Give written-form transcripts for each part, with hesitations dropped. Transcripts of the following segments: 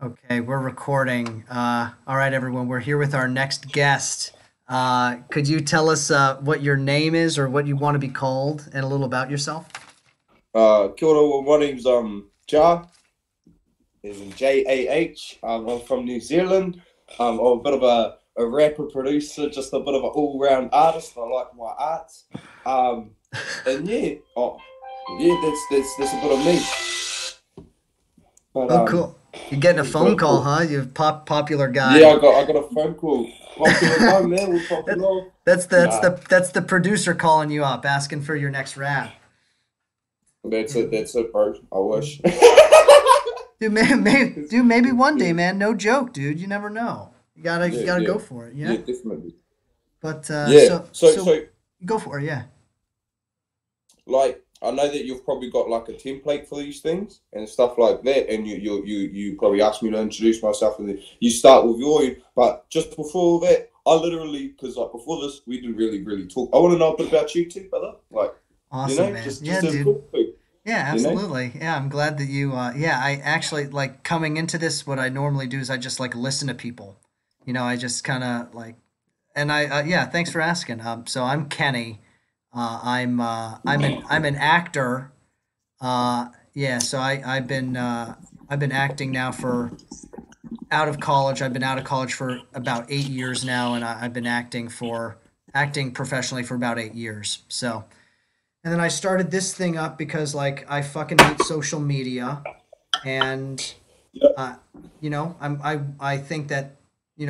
Okay, we're recording. All right, everyone, we're here with our next guest. Could you tell us what your name is or what you want to be called and a little about yourself? Kia ora, well, my name's Jah, is in Jah. I'm from New Zealand. I'm a bit of a rapper producer, just a bit of an all round artist. I like my arts. Um, and yeah, yeah, that's a bit of me. But Oh, cool. You're getting a yeah, got phone a call, call. huh? You're popular Yeah, guy. I got a phone call. Popular guy, man. We're That, popular. that's Nah, the producer calling you up, asking for your next rap. that's it. That's it, bro. I wish. Dude, maybe one day, man. No joke, dude. You never know. You Yeah, gotta yeah, go for it, yeah, yeah. definitely. But Yeah. so go for it, yeah. Like I know that you've probably got like a template for these things and stuff like that, and you probably asked me to introduce myself, and then you start with your. But just before that, I literally because like before this, we didn't really talk. I want to know a bit about you too, brother. Like Awesome, man. just Yeah, as dude. talk to, Yeah, you know. absolutely. Yeah, I'm glad that you yeah, I actually like coming into this what I normally do is I just like listen to people. I just kind of like and I yeah, thanks for asking. So I'm Kenny. I'm an actor. Yeah, so I've been acting now for out of college. I've been out of college for about 8 years now, and I've been acting professionally for about 8 years. So and then I started this thing up because like I fucking hate social media and Yeah. uh I think that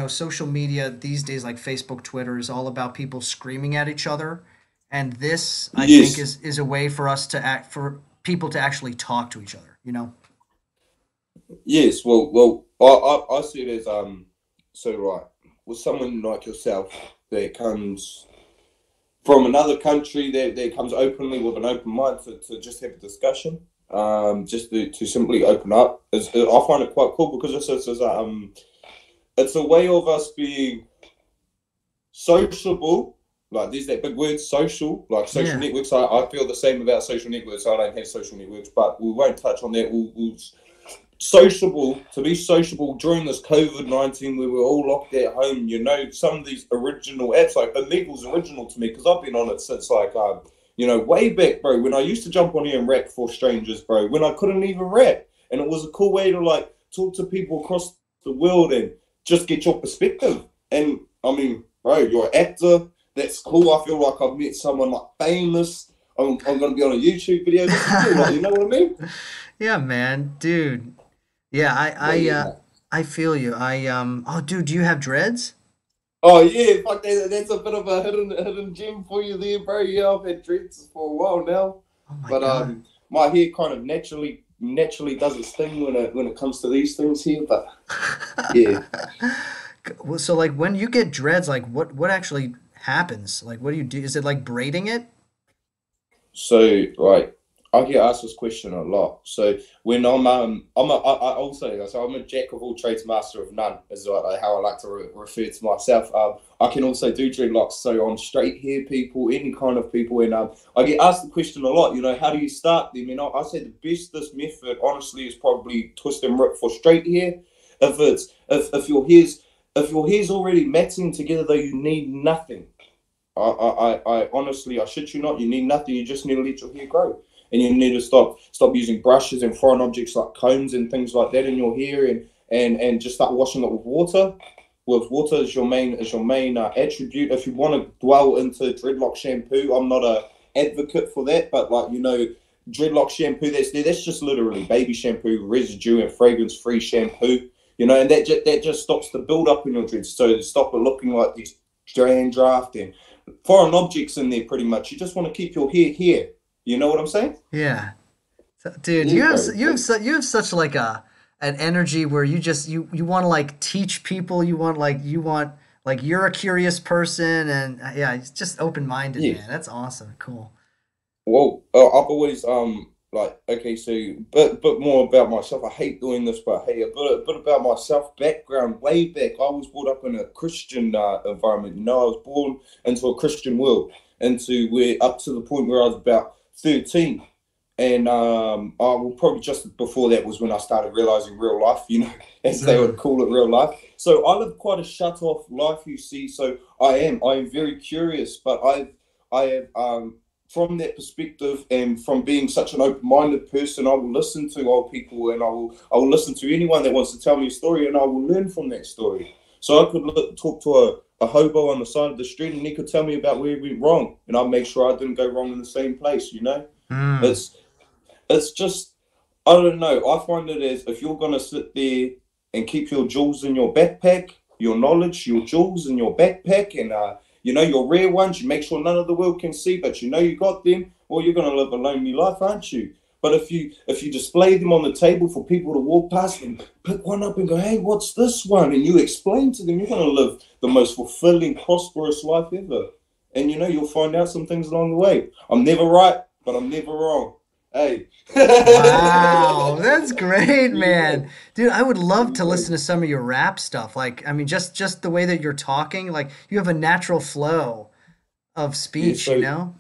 social media these days like Facebook, Twitter is all about people screaming at each other and this I think Yes. is a way for us to act for people to actually talk to each other. Yes. I see it as so right with someone like yourself that comes from another country that comes openly with an open mind to just have a discussion, just to simply open up. I find it quite cool because it's a way of us being sociable. Like there's that big word social, like social Yeah. networks. I feel the same about social networks. I don't have social networks, but we won't touch on that. We'll sociable to be sociable during this COVID-19 where we're all locked at home. Some of these original apps like Omegle's original to me because I've been on it since like way back, bro. When I used to jump on here and rap for strangers, bro. When I couldn't even rap, and it was a cool way to like talk to people across the world and just get your perspective. And I mean, bro, you're an actor. That's cool. I feel like I've met someone like famous. I'm going to be on a YouTube video. This is cool. Like, you know what I mean? Yeah, man, dude. Yeah, But yeah. I feel you. Oh dude, do you have dreads? Oh yeah, fuck that. That's a bit of a hidden gem for you there, bro. Yeah, I've had dreads for a while now, Oh my but God. my hair kind of naturally does its thing when it comes to these things here. But yeah, Well, so like when you get dreads, like what actually happens? Like what do you do? Is it like braiding it? so like I get asked this question a lot. So when I also so I'm a jack of all trades, master of none, is like how I like to refer to myself. I can also do dreadlocks, so on straight hair people, any kind of people, and I get asked the question a lot. How do you start them? I say the bestest method, honestly, is probably twist and rip for straight hair. If your hair's already matting together, though, you need nothing. I honestly, I shit you not, you need nothing. You just need to let your hair grow, and you need to stop using brushes and foreign objects like combs and things like that in your hair, and just start washing it with water. With water is your main attribute. If you want to dwell into dreadlock shampoo, I'm not a advocate for that, but dreadlock shampoo that's there, that's just literally baby shampoo, residue, and fragrance free shampoo. And that just stops the build up in your dreads, so to stop it looking like this draft and foreign objects in there pretty much. You just want to keep your hair here. You know what I'm saying? Yeah. Dude, Yeah, bro. you have such like a an energy where you want to like teach people. You want like you're a curious person and yeah, it's just open-minded, Yeah. man. That's awesome. Cool. Well, I've always like okay, so but more about myself. I hate doing this, but hey, a bit about myself. Background way back. I was brought up in a Christian environment. I was born into a Christian world, into where up to the point where I was about 13. And I will probably just before that was when I started realizing real life, as they would Mm. call it, real life. So I live quite a shut off life, you see. So I am very curious, but I have from that perspective and from being such an open minded person, I will listen to old people and I will listen to anyone that wants to tell me a story, and I will learn from that story. So I could talk to a hobo on the side of the street, and he could tell me about where he went wrong, and I'll make sure I didn't go wrong in the same place. Mm. It's it's just, I don't know. I find it as if you're gonna sit there and keep your jewels in your backpack, your knowledge, your jewels in your backpack, and your rare ones. You make sure none of the world can see, but you got them. Well, you're gonna live a lonely life, aren't you? But if you display them on the table for people to walk past and pick one up and go, hey, what's this one? And you explain to them, you're gonna live the most fulfilling, prosperous life ever. And you'll find out some things along the way. I'm never right, but I'm never wrong. Hey. Wow, that's great, Yeah. man. Dude, I would There love you to go. listen to some of your rap stuff. Like, I mean, just the way that you're talking, like you have a natural flow of Yeah, speech, you so know?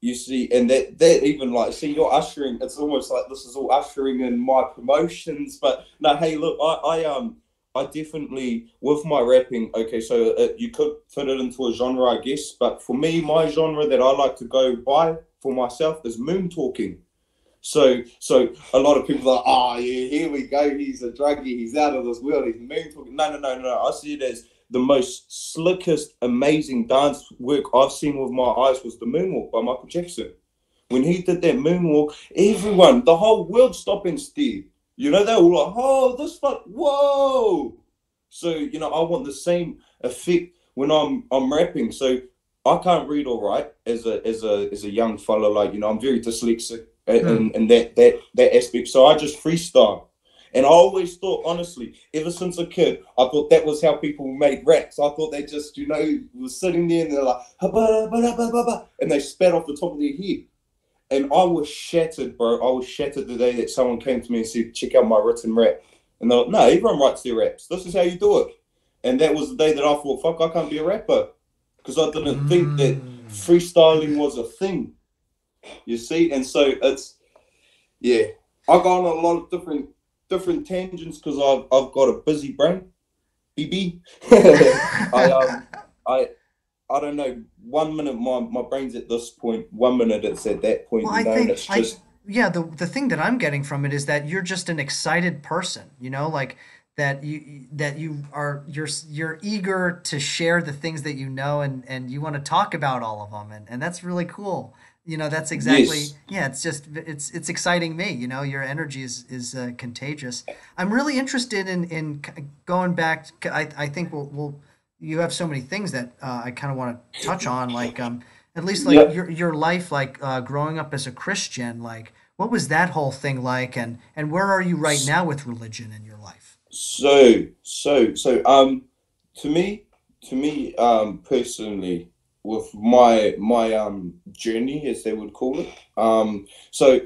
you see, and that even like, see, you're ushering. It's almost like this is all ushering in my promotions. But no, hey, look, I definitely with my rapping. Okay, so you could fit it into a genre, I guess. But for me, my genre that I like to go by for myself is moon talking. So a lot of people are like, oh yeah, here we go. He's a druggie. He's out of this world. He's moon talking. No, no, no, no. I see it as the most slickest, amazing dance work I've seen with my eyes was the moonwalk by Michael Jackson. When he did that moonwalk, everyone, the whole world stopped and stared. They were like, oh, this fuck, whoa. So I want the same effect when I'm rapping. So I can't read all right as a young fellow. Like I'm very dyslexic Hmm. in that aspect. So I just freestyle. And I always thought, honestly, ever since a kid, I thought that was how people made raps. I thought they just, were sitting there and they're like, and they spat off the top of their head. And I was shattered, bro. I was shattered the day that someone came to me and said, check out my written rap. And they're like, no, everyone writes their raps. This is how you do it. And that was the day that I thought, fuck, I can't be a rapper. Because I didn't think that Mm. freestyling was a thing, you see? And so yeah, I go on a lot of different tangents because I've got a busy brain, BB. I I I don't know. 1 minute my brain's at this point. 1 minute it's at that point. Well, I And think it's I just yeah, the thing that I'm getting from it is that you're just an excited person, you know, like that you are you're eager to share the things that you know and you want to talk about all of them and that's really cool. You know, that's exactly yes, yeah, it's just it's exciting me, you know, your energy is contagious. I'm really interested in going back. I think we'll you have so many things that I kind of want to touch on like at least like yep. your life like growing up as a Christian, like what was that whole thing like and where are you right now with religion in your life? So to me personally, with my journey, as they would call it, so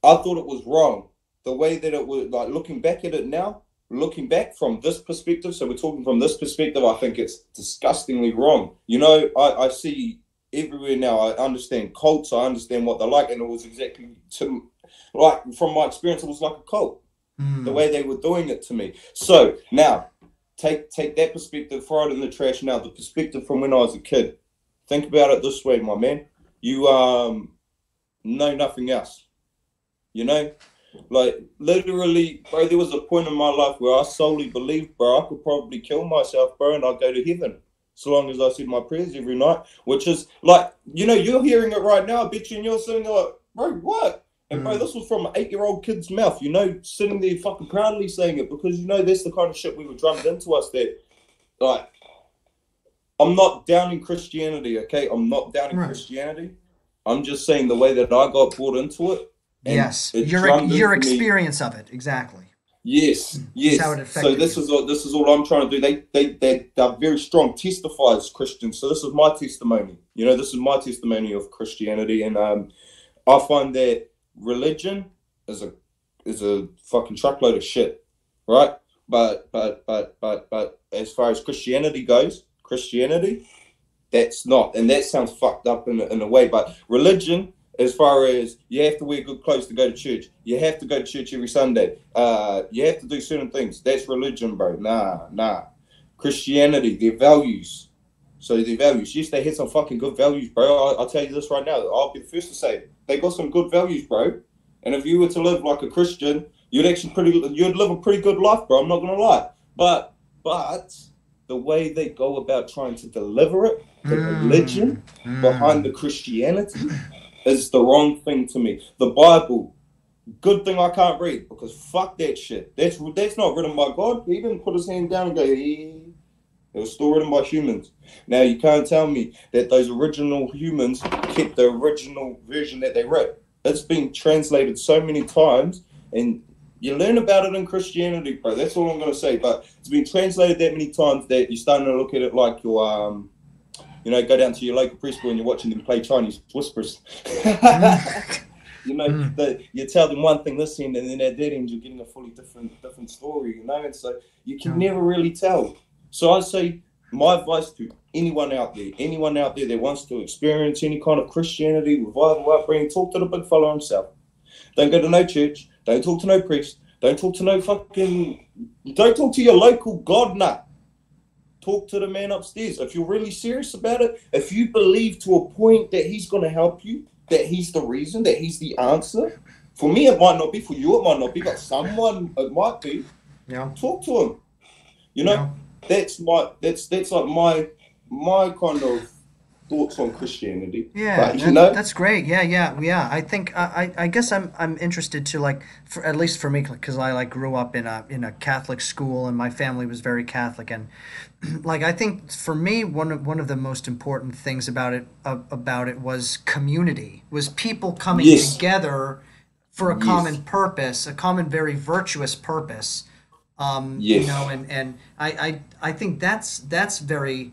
I thought it was wrong. The way that it was, like looking back at it now, looking back from this perspective, so we're talking from this perspective, I think it's disgustingly wrong. I see everywhere now, I understand cults, I understand what they're like, and it was exactly like from my experience, it was like a cult, the Hmm. way they were doing it to me. So now, take that perspective, throw it in the trash now, the perspective from when I was a kid. Think about it this way, my man. You know nothing else. You know, like literally, bro, there was a point in my life where I solely believed, bro, I could probably kill myself, bro, and I'd go to heaven. So long as I said my prayers every night, which is like, you're hearing it right now, I bet you, and you're sitting there like, bro, what? And bro, Hmm. this was from an 8-year-old kid's mouth, sitting there fucking proudly saying it because that's the kind of shit we were drummed into us that, like, I'm not downing Christianity, okay? I'm not downing Right. Christianity. I'm just saying the way that I got brought into it and Yes, it drummed your into me. experience of it exactly Yes, is how it yes. So affected this you. is this is all I'm trying to do. They're very strong testifiers, Christians. So this is my testimony. This is my testimony of Christianity, and I find that religion is a fucking truckload of shit, right? But as far as Christianity goes, Christianity that's not, and that sounds fucked up in a way. But religion as far as you have to wear good clothes to go to church, you have to go to church every Sunday, you have to do certain things. That's religion, bro. Nah. Christianity, their values. So their values, yes, they had some fucking good values, bro. I'll tell you this right now. I'll be the first to say it. They got some good values, bro. And if you were to live like a Christian, you'd live a pretty good life, bro. I'm not gonna lie. But the way they go about trying to deliver it, the religion behind the Christianity, is the wrong thing to me. The Bible, good thing I can't read, because fuck that shit. That's not written by God. He didn't put his hand down and go, yeah. It was still written by humans. Now, you can't tell me that those original humans kept the original version that they wrote. It's been translated so many times, and you learn about it in Christianity, bro. That's all I'm going to say. But it's been translated that many times that you're starting to look at it like you're, go down to your local preschool and you're watching them play Chinese whispers. You tell them one thing this end, and then at that end, you're getting a fully different story, And so you can never really tell. So I'd say my advice to anyone out there that wants to experience any kind of Christianity, revival, upbringing, talk to the big fella himself. Don't go to no church. Don't talk to no priest. Don't talk to your local God nut. Talk to the man upstairs. If you're really serious about it, if you believe to a point that he's going to help you, that he's the reason, that he's the answer. For me, it might not be. For you, it might not be. But someone, it might be. Yeah. Talk to him. Yeah. That's like my kind of thoughts on Christianity. Yeah, but, that's great. Yeah. I think I guess I'm interested to, like, at least for me, because I like grew up in a Catholic school and my family was very Catholic, and like I think for me one of the most important things about it was community, was people coming together for a common purpose, a common very virtuous purpose. And I think that's very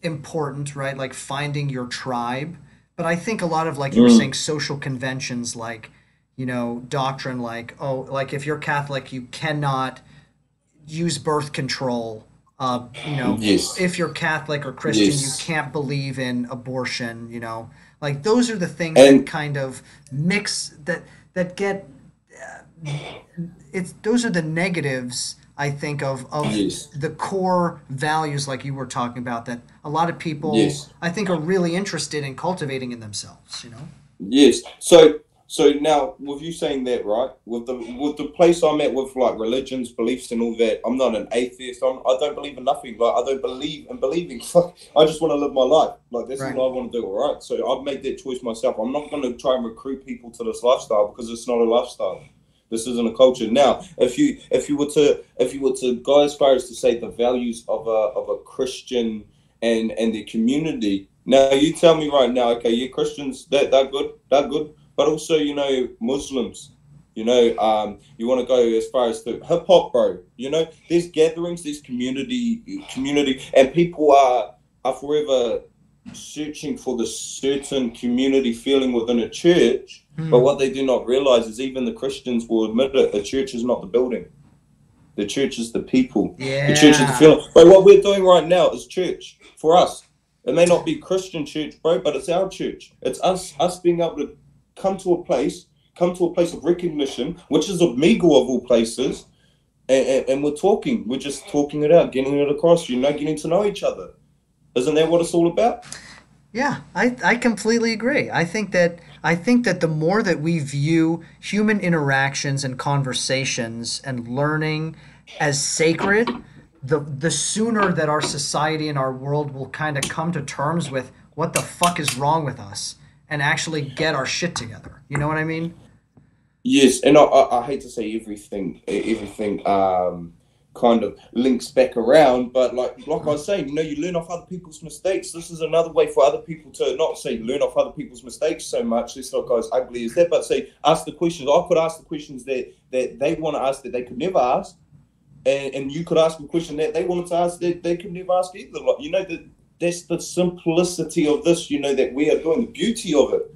important, right? Like finding your tribe. But I think a lot of, like you were saying, social conventions, like, doctrine, like, like if you're Catholic, you cannot use birth control. If you're Catholic or Christian, you can't believe in abortion, like those are the things that kind of mix that get, those are the negatives, I think, of the core values, like you were talking about, that a lot of people, I think, are really interested in cultivating in themselves. Yes. So now, with you saying that, right, with the place I'm at with like religions, beliefs, and all that, I'm not an atheist. I don't believe in nothing. Like, I don't believe in believing. I just want to live my life. Like, that's what I want to do. All right. So I've made that choice myself. I'm not going to try and recruit people to this lifestyle, because it's not a lifestyle. This isn't a culture. Now, if you were to go as far as to say the values of a Christian and the community, now you tell me right now, okay, yeah, Christians, they're good, but also, Muslims, you want to go as far as the hip hop, bro. There's gatherings, there's community, and people are forever searching for the certain community feeling within a church. But what they do not realize is, even the Christians will admit it, the church is not the building. The church is the people. Yeah. The church is the feeling. Bro, what we're doing right now is church for us. It may not be Christian church, bro, but it's our church. It's us being able to come to a place of recognition, which is Omegle of all places, and we're just talking it out, getting it across, getting to know each other. Isn't that what it's all about? Yeah, I completely agree. I think that the more that we view human interactions and conversations and learning as sacred, the sooner that our society and our world will kind of come to terms with what the fuck is wrong with us and actually get our shit together. You know what I mean? Yes, and I hate to say everything kind of links back around, but like I was saying, you learn off other people's mistakes. This is another way for other people to not say learn off other people's mistakes so much. Let's not go as ugly as that, but say ask the questions. I could ask the questions that they want to ask that they could never ask, and you could ask a question that they wanted to ask that they could never ask either. Like, that's the simplicity of this. That we are doing, the beauty of it.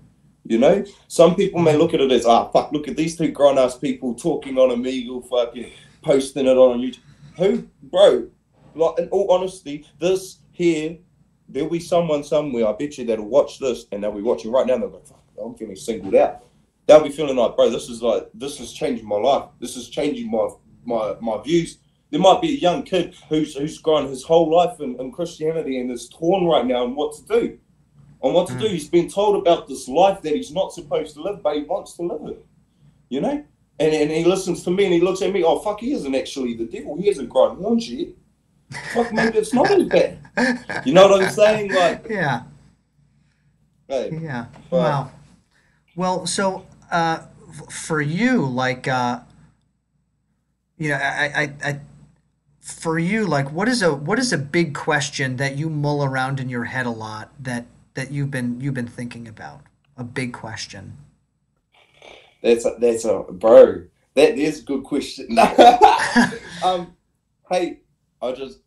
Some people may look at it as, fuck, look at these two grown ass people talking on Omegle, fucking posting it on YouTube. Who, bro? Like, in all honesty, this here, there'll be someone somewhere, I bet you, that'll watch this, and they'll be watching right now, and they'll go, fuck, I'm feeling singled out. They'll be feeling like, bro, this is changing my life. This is changing my views. There might be a young kid who's grown his whole life in Christianity and is torn right now on what to do. He's been told about this life that he's not supposed to live, but he wants to live it. You know? And he listens to me and he looks at me, oh, fuck, he isn't actually the devil. He hasn't grown horns yet. Fuck, maybe it's not as bad. You know what I'm saying? Like, Yeah. hey, Yeah. but, Wow. Well, so for you, like, for you, like, what is a big question that you mull around in your head a lot that you've been thinking about? A big question. that's a bro. That is a good question. Hey, I'll just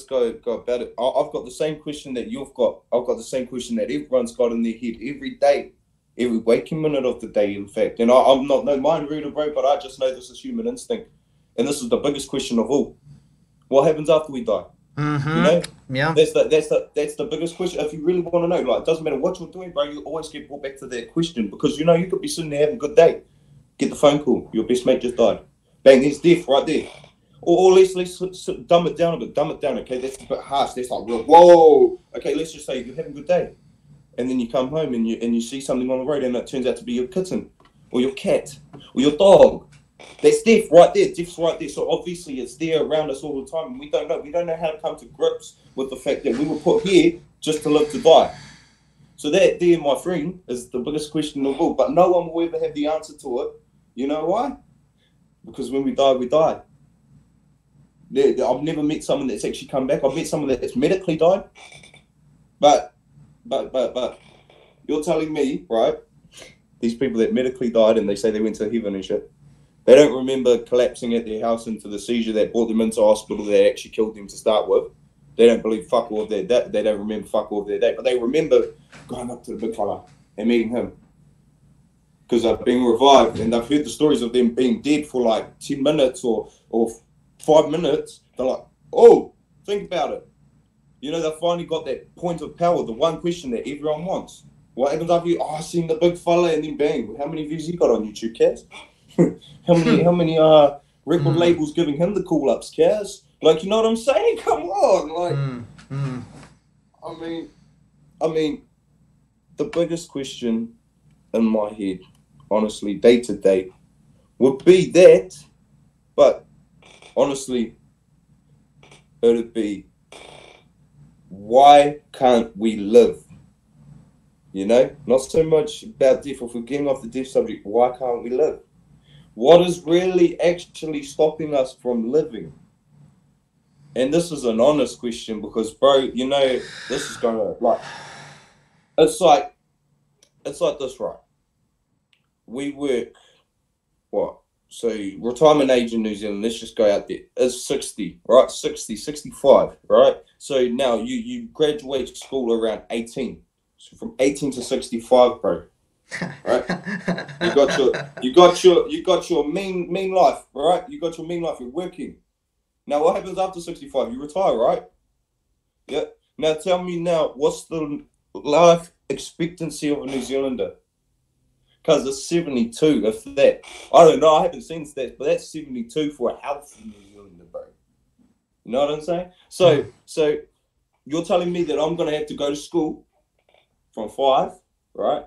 go about it. I've got the same question that you've got. I've got the same question that everyone's got in their head every day, every waking minute of the day. In fact, and I'm not no mind reader, bro, but I just know this is human instinct, and this is the biggest question of all. What happens after we die? You know, Mm-hmm. Yeah. that's the biggest question. If you really want to know, like, it doesn't matter what you're doing, bro. You always get brought back to that question because you could be sitting there having a good day, get the phone call, your best mate just died, bang, there's death right there. Or let's dumb it down a bit, dumb it down. Okay, that's a bit harsh. That's like real. Whoa. Okay, let's just say you're having a good day, and then you come home and you see something on the road, and it turns out to be your kitten, or your cat, or your dog. That's death right there. Death's right there. So obviously it's there around us all the time, and we don't know. We don't know how to come to grips with the fact that we were put here just to live to die. So that there, my friend, is the biggest question of all. But no one will ever have the answer to it. You know why? Because when we die, we die. I've never met someone that's actually come back. I've met someone that's medically died. But you're telling me, right? These people that medically died and they say they went to heaven and shit. They don't remember collapsing at their house into the seizure that brought them into hospital that actually killed them to start with. They don't believe fuck all of their day. They don't remember fuck all of their day. But they remember going up to the big fella and meeting him. Because they've been revived and they've heard the stories of them being dead for like 10 minutes or 5 minutes. They're like, oh, think about it. They finally got that point of power, the one question that everyone wants. What happens after you? Oh, I seen the big fella and then bang. How many views he got on YouTube, Kaz? how many record labels giving him the call ups, Kaz? Like, you know what I'm saying? Come on, like, I mean, the biggest question in my head, honestly, day to day, would be that, but honestly, it'd be, why can't we live? Not so much about death. If we're getting off the death subject, why can't we live? What is really actually stopping us from living? And this is an honest question because, bro, this is gonna it's like this, right? We work, what? So retirement age in New Zealand, let's just go out there, is 60, right? 60, 65, right? So now you graduate school around 18. So from 18 to 65, bro. Right? You got your mean life, right? You got your mean life, you're working. Now what happens after 65? You retire, right? Yeah. Now tell me now, what's the life expectancy of a New Zealander? Because it's 72, if that. I don't know, I haven't seen stats, but that's 72 for a healthy New Zealander, bro. You know what I'm saying? So you're telling me that I'm going to have to go to school from 5, right?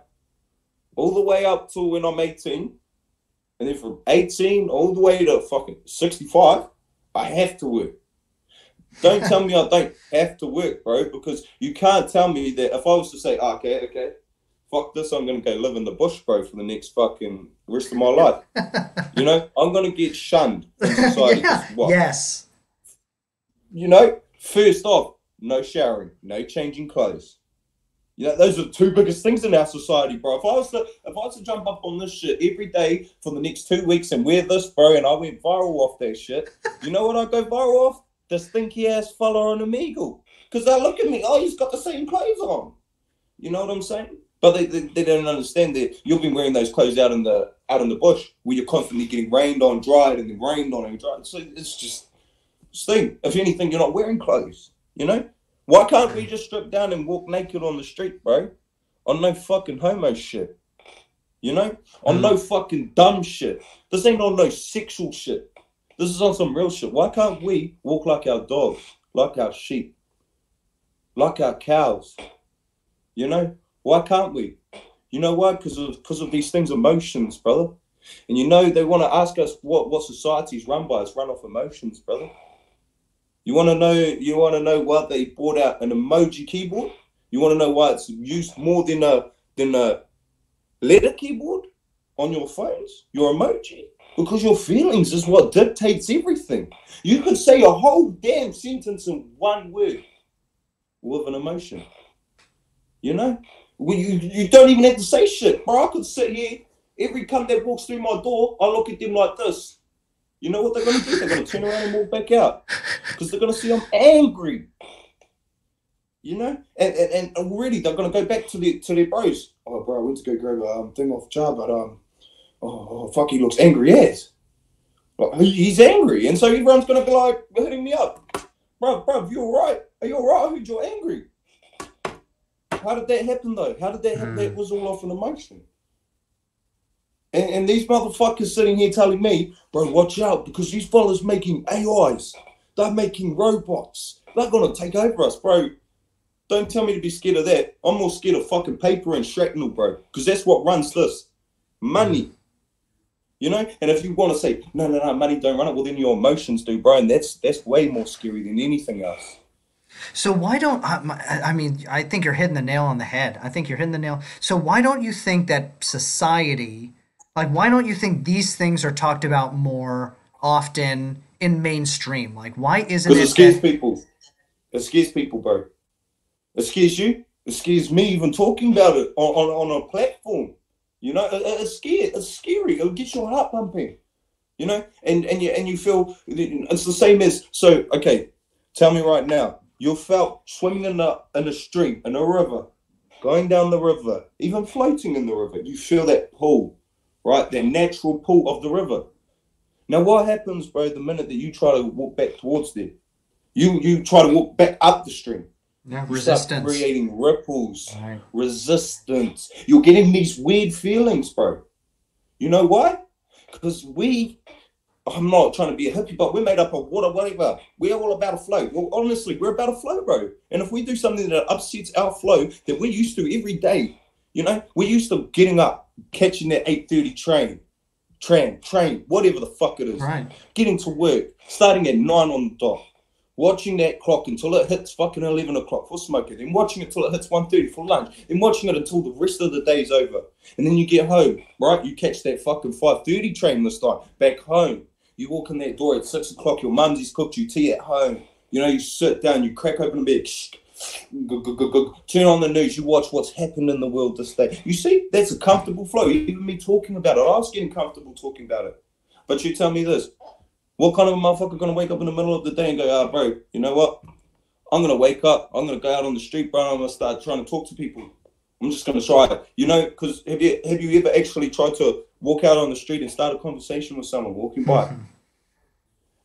All the way up to when I'm 18. And then from 18 all the way to fucking 65, I have to work. Don't tell me I don't have to work, bro, because you can't tell me that if I was to say, okay, fuck this, I'm going to go live in the bush, bro, for the next fucking rest of my life. I'm going to get shunned in society. Yeah. What? Yes. First off, no showering, no changing clothes. Those are the two biggest things in our society, bro. If I was to jump up on this shit every day for the next 2 weeks and wear this, bro, and I went viral off that shit, you know what I go viral off? This stinky ass fella on Omegle. Because they look at me, oh, he's got the same clothes on. You know what I'm saying? But they don't understand that you've been wearing those clothes out in the bush where you're constantly getting rained on, dried, and then rained on and dried. So it's just thing. If anything, you're not wearing clothes. Why can't we just strip down and walk naked on the street, bro? On no fucking homo shit. You know, on Mm. no fucking dumb shit. This ain't on no sexual shit. This is on some real shit. Why can't we walk like our dogs, like our sheep, like our cows? You know, why can't we? You know why? Because of these things, emotions, brother. And you know they want to ask us what society's run by. It's run off emotions, brother. You want to know? You want to know why they brought out an emoji keyboard? You want to know why it's used more than a letter keyboard on your phones? Your emoji, because your feelings is what dictates everything. You could say a whole damn sentence in one word with an emotion. You know, you don't even have to say shit, bro. I could sit here. Every cunt that walks through my door, I look at them like this. You know what they're gonna do? They're gonna turn around and walk back out because they're gonna see I'm angry. You know, and already they're gonna go back to their bros. Oh, bro, I went to go grab a thing off jar, but oh fuck, he looks angry as. Like, he's angry, and so everyone's gonna be like hitting me up, bro, you alright? Are you alright? I heard you're angry. How did that happen though? How did that happen? That was all off an emotion. And these motherfuckers sitting here telling me, bro, watch out, because these fellas making AIs. They're making robots. They're gonna take over us, bro. Don't tell me to be scared of that. I'm more scared of fucking paper and shrapnel, bro. Because that's what runs this. Money. You know? And if you want to say, no, money don't run it, well then your emotions do, bro. And that's way more scary than anything else. So why don't I mean, I think you're hitting the nail on the head. I think you're hitting the nail. So why don't you think that society, like, why don't you think these things are talked about more often in mainstream? Like, why isn't Because it it scares that? people. It scares people, bro. It scares you. It scares me even talking about it on a platform. You know, it's scary. It's scary. It'll get your heart pumping. You know, and you feel it's the same as, so okay. Tell me right now, you felt swimming in a stream, in a river, going down the river, even floating in the river. You feel that pull, right? That natural pull of the river. Now, what happens, bro? The minute that you try to walk back towards there, you try to walk back up the stream. Yeah, You start resistance. creating ripples, Right. resistance. You're getting these weird feelings, bro. You know why? Because I'm not trying to be a hippie, but we're made up of water, whatever. We're all about a flow. Well, honestly, we're about a flow, bro. And if we do something that upsets our flow that we're used to every day, you know, we're used to getting up, catching that 8:30 train, whatever the fuck it is, Right. getting to work, starting at 9 on the dot, watching that clock until it hits fucking 11 o'clock for smoking, then watching it till it hits 1:30 for lunch, then watching it until the rest of the day's over. And then you get home, right? You catch that fucking 5:30 train this time, back home. You walk in that door at 6 o'clock, your mumsy's cooked you tea at home. You know, you sit down, you crack open a bed, turn on the news, you watch what's happened in the world this day. You see, that's a comfortable flow. Even me talking about it, I was getting comfortable talking about it. But you tell me this, what kind of a motherfucker gonna wake up in the middle of the day and go, ah, bro, you know what? I'm gonna wake up, I'm gonna go out on the street, bro, I'm gonna start trying to talk to people. I'm just gonna try it. You know, because have you ever actually tried to walk out on the street and start a conversation with someone walking by?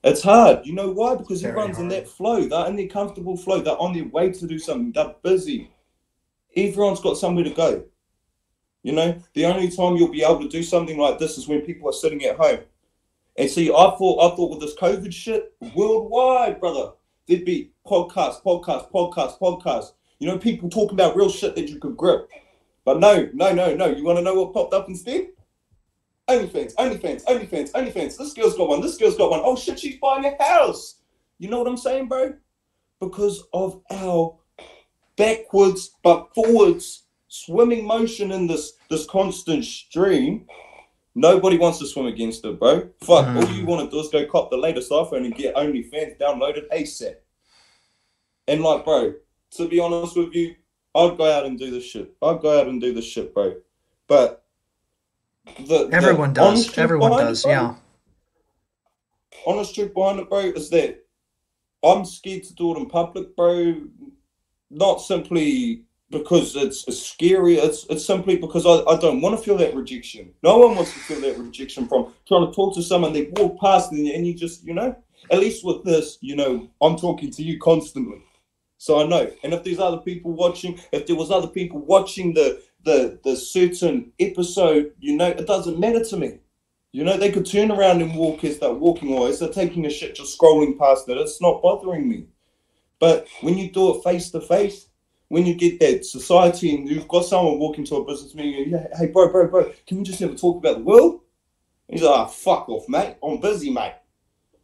It's hard. You know why? Because Very everyone's in hard. that flow. They're in their comfortable flow. They're on their way to do something. They're busy. Everyone's got somewhere to go. You know, the only time you'll be able to do something like this is when people are sitting at home. And see, I thought with this COVID shit, worldwide, brother, there'd be podcasts. You know, people talking about real shit that you could grip. But no. You want to know what popped up instead? OnlyFans. This girl's got one. Oh shit, she's buying a house. You know what I'm saying, bro? Because of our backwards but forwards swimming motion in this constant stream. Nobody wants to swim against it, bro. Fuck, all you want to do is go cop the latest iPhone and get OnlyFans downloaded ASAP. And like, bro, to be honest with you, I'd go out and do this shit. Bro. But the Everyone does. honest truth Everyone behind it, does. bro, Yeah. is that I'm scared to do it in public, bro. Not simply because it's scary. It's simply because I don't want to feel that rejection. No one wants to feel that rejection from trying to talk to someone. They walk past and you just, you know, at least with this, you know, I'm talking to you constantly. So I know. And if there was other people watching the certain episode, you know, it doesn't matter to me. You know, they could turn around and walk as they're walking, or as they're taking a shit, just scrolling past it. It's not bothering me. But when you do it face to face, when you get that society and you've got someone walking to a business meeting, and hey, bro, can we just never talk about the world? And he's like, oh, fuck off, mate. I'm busy, mate.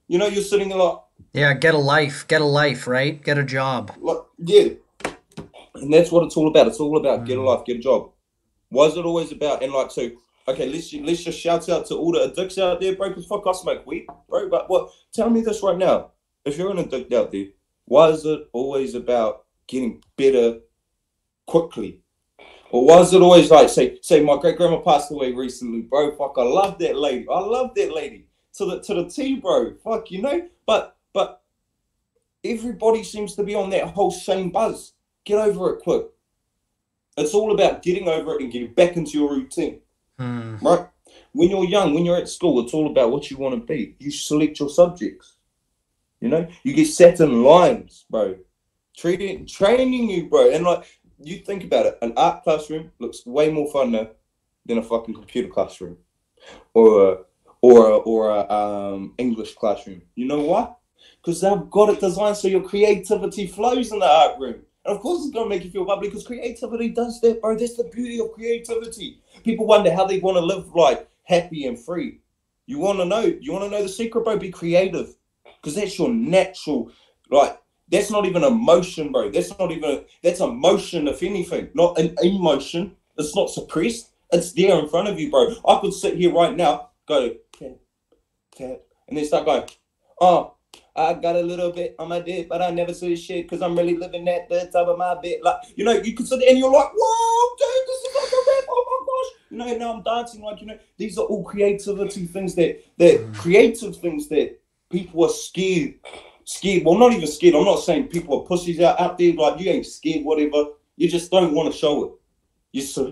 You know, you're sitting there Yeah, get a life, right? Get a job. yeah. And that's what it's all about. It's all about get a Mm. life, get a job. Why is it always about, and like, so, okay, let's just shout out to all the addicts out there, bro, because fuck, I smoke weed, bro. But what? Tell me this right now. If you're an addict out there, why is it always about getting better quickly? Or why is it always like, say my great grandma passed away recently, bro? Fuck, I love that lady. I love that lady to the T, bro. Fuck, you know. But everybody seems to be on that whole same buzz. Get over it quick. It's all about getting over it and getting back into your routine, right? When you're young, when you're at school, it's all about what you want to be. You select your subjects. You know, you get set in lines, bro. Training you, bro. And like, you think about it, an art classroom looks way more funner than a fucking computer classroom, or a English classroom. You know why? Because they've got it designed so your creativity flows in the art room. And of course, it's gonna make you feel bubbly because creativity does that, bro. That's the beauty of creativity. People wonder how they want to live like happy and free. You want to know the secret, bro? Be creative, because that's your natural, like. That's not even emotion, bro. That's emotion, if anything, not an emotion. It's not suppressed. It's there in front of you, bro. I could sit here right now, go tap, tap, and then start going, oh, I got a little bit on my dick, but I never see shit because I'm really living at the top of my bed. Like, you know, you could sit there and you're like, whoa, dude, this is like a rap. Oh my gosh. You know, now I'm dancing, like, you know, these are all creativity things creative things that people are scared. Well, not even scared. I'm not saying people are pussies out there. Like, you ain't scared, whatever. You just don't want to show it.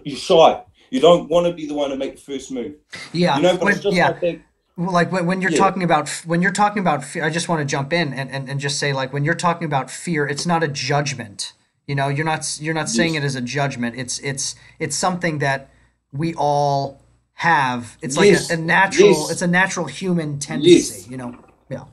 You're shy. You don't want to be the one to make the first move. Yeah, You know, but it's just like that. Well, like when you're Yeah. talking about fear, I just want to jump in and just say, like, when you're talking about fear, it's not a judgment. You know, you're not saying it as a judgment. It's something that we all have. It's like Yes. a natural. Yes. It's a natural human tendency. Yes. You know. Yeah.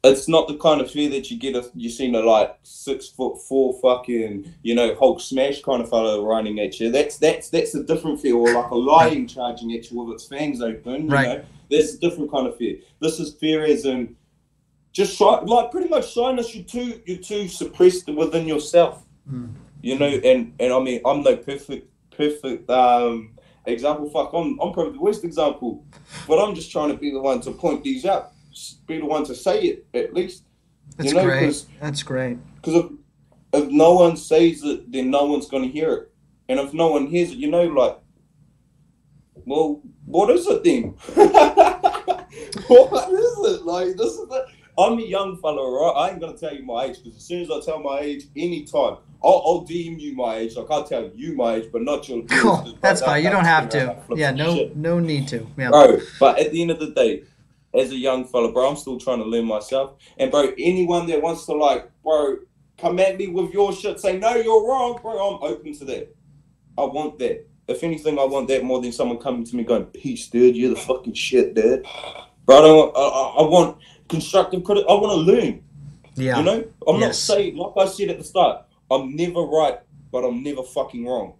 It's not the kind of fear that you seen a like 6'4" fucking, you know, Hulk smash kind of fellow running at you. That's a different fear, or like a lion charging at you with its fangs open. You know, that's a different kind of fear. This is fear as in just shy, like pretty much shyness. You're too suppressed within yourself. You know, and I mean, I'm no perfect example. Fuck, I'm probably the worst example, but I'm just trying to be the one to point these out. Be the one to say it, at least. That's you know, great. That's great. Because if no one says it, then no one's going to hear it. And if no one hears it, you know, like, well, what is it then? What is it? Like, this is the... I'm a young fella, right? I ain't going to tell you my age, because as soon as I tell my age, anytime, I'll DM you my age. Like, I'll tell you my age, but not your... Cool. That's fine. You don't have to. Yeah, no need to. Yeah. Bro, but at the end of the day, as a young fella, bro, I'm still trying to learn myself. And, bro, anyone that wants to, like, bro, come at me with your shit, say, no, you're wrong, bro, I'm open to that. I want that. If anything, I want that more than someone coming to me going, peace, dude, you're the fucking shit, dude. Bro, I want constructive criticism. I want to learn. Yeah. You know? I'm not saying, like I said at the start, I'm never right, but I'm never fucking wrong.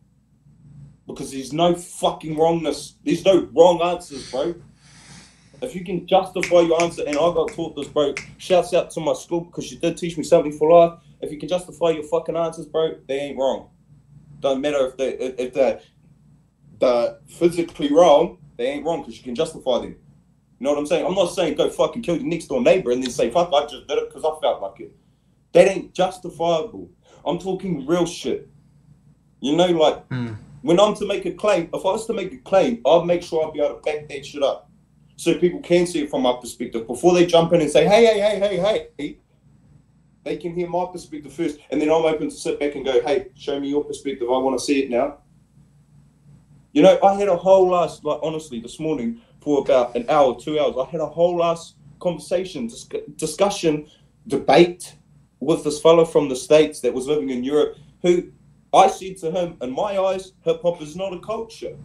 Because there's no fucking wrongness. There's no wrong answers, bro. If you can justify your answer, and I got taught this, bro, shouts out to my school because she did teach me something for life. If you can justify your fucking answers, bro, they ain't wrong. Don't matter if they're physically wrong, they ain't wrong because you can justify them. You know what I'm saying? I'm not saying go fucking kill your next door neighbor and then say, fuck, I just did it because I felt like it. That ain't justifiable. I'm talking real shit. You know, like, when I'm to make a claim, if I was to make a claim, I'd make sure I'd be able to back that shit up. So people can see it from my perspective. Before they jump in and say, hey, they can hear my perspective first. And then I'm open to sit back and go, hey, show me your perspective. I want to see it now. You know, I had a whole last, like, honestly, this morning for about an hour, 2 hours, I had a whole last conversation, discussion, debate with this fellow from the States that was living in Europe who I said to him, in my eyes, hip hop is not a culture.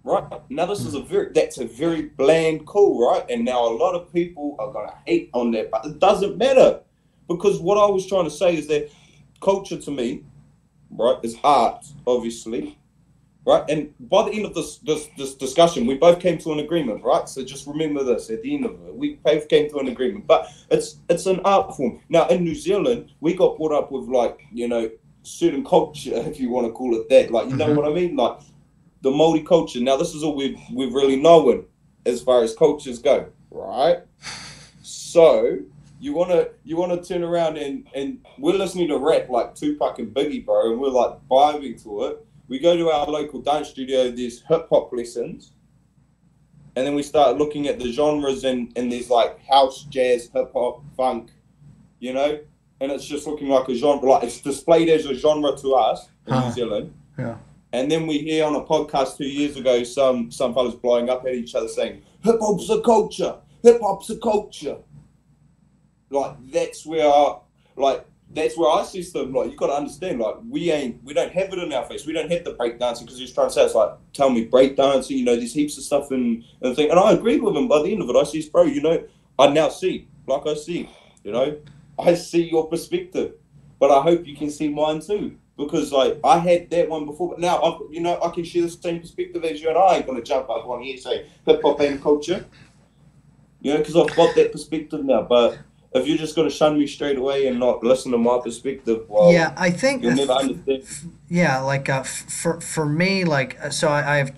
Right now, this is that's a very bland call, right? And now a lot of people are gonna hate on that, but it doesn't matter because what I was trying to say is that culture to me, right, is art, obviously, right? And by the end of this discussion, we both came to an agreement, right? So just remember this: at the end of it, we both came to an agreement. But it's an art form. Now in New Zealand, we got brought up with like certain culture, if you want to call it that. Like know what I mean, like the Māori culture. Now this is all we've really known as far as cultures go, right? So you wanna turn around and we're listening to rap like Tupac and Biggie, bro, and we're like vibing to it. We go to our local dance studio, there's hip hop lessons, and then we start looking at the genres and there's like house, jazz, hip hop, funk, and it's just looking like a genre, like it's displayed as a genre to us in New Zealand. Yeah. And then we hear on a podcast 2 years ago some fellas blowing up at each other saying, hip hop's a culture, hip hop's a culture. Like that's where I see stuff. Like you got to understand, like we don't have it in our face. We don't have the breakdancing because he's trying to say it's like, tell me breakdancing. There's heaps of stuff and thing. And I agreed with him. By the end of it, I see, bro. I now see, like I see. I see your perspective, but I hope you can see mine too. Because like I had that one before, but now I can share the same perspective as you, and I ain't gonna jump up on here and say hip hop ain't culture. Because I've got that perspective now. But if you're just gonna shun me straight away and not listen to my perspective, well, Yeah, I think you'll never understand. yeah, like for me, like so I have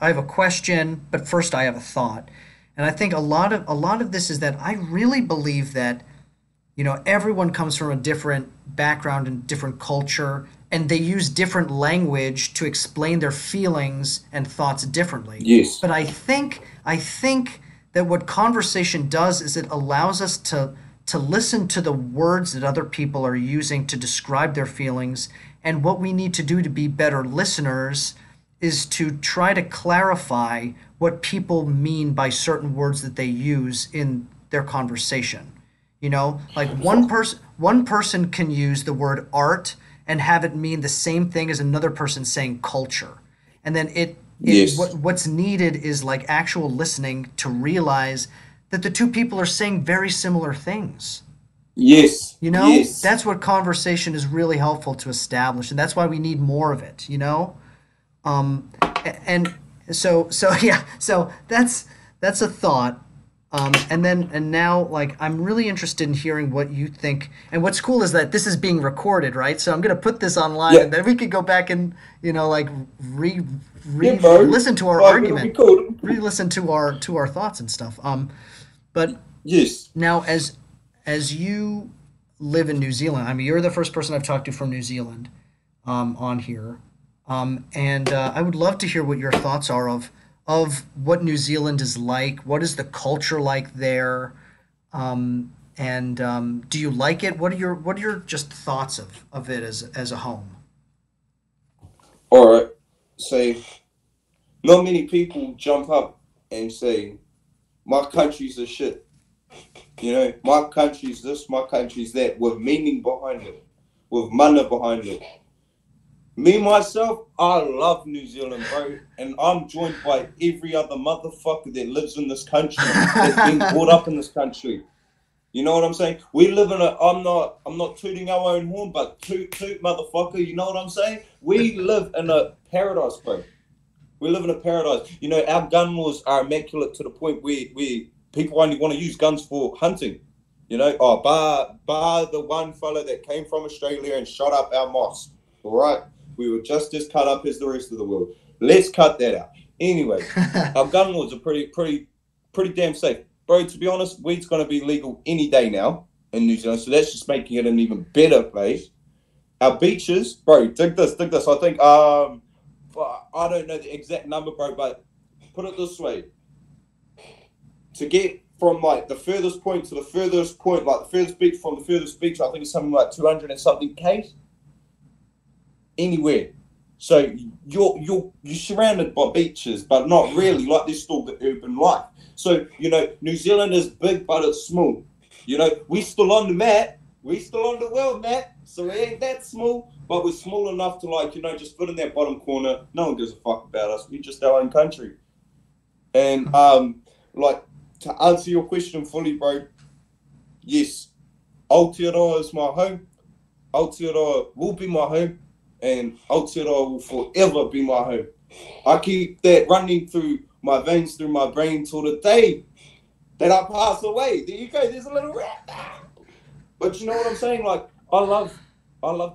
I have a question, but first I have a thought, and I think a lot of this is that I really believe that everyone comes from a different background and different culture, and they use different language to explain their feelings and thoughts differently. Yes. But I think that what conversation does is it allows us to listen to the words that other people are using to describe their feelings, and what we need to do to be better listeners is to try to clarify what people mean by certain words that they use in their conversation. Like one person can use the word art and have it mean the same thing as another person saying culture. And then Yes. what's needed is like actual listening to realize that the two people are saying very similar things. Yes. Yes. That's what conversation is really helpful to establish, and that's why we need more of it. And so yeah, so that's a thought. And now, like, I'm really interested in hearing what you think. And what's cool is that this is being recorded, right? So I'm gonna put this online, Yeah. and then we could go back and like Yeah, bro. listen to our Like, it'll be argument, cool. re-listen to our thoughts and stuff. But Yes. now, as you live in New Zealand, I mean, you're the first person I've talked to from New Zealand, on here, and I would love to hear what your thoughts are of what New Zealand is like. What is the culture like there? And do you like it? What are your just thoughts of it as a home? All right. Say, not many people jump up and say, my country's a shit. My country's this, my country's that, with meaning behind it, with mana behind it. Me, myself, I love New Zealand, bro. And I'm joined by every other motherfucker that lives in this country, that's been brought up in this country. You know what I'm saying? We live in I'm not tooting our own horn, but toot motherfucker, you know what I'm saying? We live in a paradise, bro. We live in a paradise. Our gun laws are immaculate to the point where people only want to use guns for hunting. Bar the one fella that came from Australia and shot up our mosque. All right? We were just as cut up as the rest of the world. Let's cut that out. Anyway, our gun laws are pretty damn safe. Bro, to be honest, weed's going to be legal any day now in New Zealand, so that's just making it an even better place. Our beaches, bro, dig this. I think, I don't know the exact number, bro, but put it this way. To get from, like, the furthest point to the furthest point, like, the furthest beach from the furthest beach, I think it's something like 200 and something Ks. Anywhere. So you're surrounded by beaches, but not really. Like, there's still the urban life. So, New Zealand is big, but it's small. We're still on the map, We still on the world, Matt. So we ain't that small, but we're small enough to like, just fit in that bottom corner. No one gives a fuck about us. We just our own country. And like to answer your question fully, bro, yes, Aotearoa is my home. Aotearoa will be my home, and Aotearoa will forever be my home. I keep that running through my veins, through my brain till the day that I pass away. There you go. There's a little rap. But you know what I'm saying? Like, I love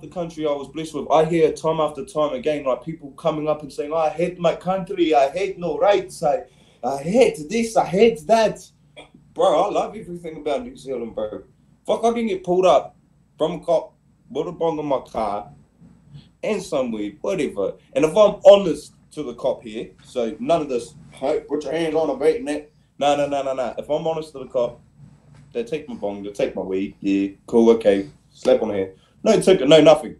the country I was blessed with. I hear time after time again, like people coming up and saying, "I hate my country. I hate no rights. I hate this. I hate that." Bro, I love everything about New Zealand, bro. Fuck, I can get pulled up from a cop with a bong in my car and some weed, whatever. And if I'm honest to the cop here, so none of this, hey, put your hands on a bait and that. No, no, no, no, no. If I'm honest to the cop, they take my bong, they take my weed. Yeah, cool, okay. Slap on the hand. No ticket, no nothing.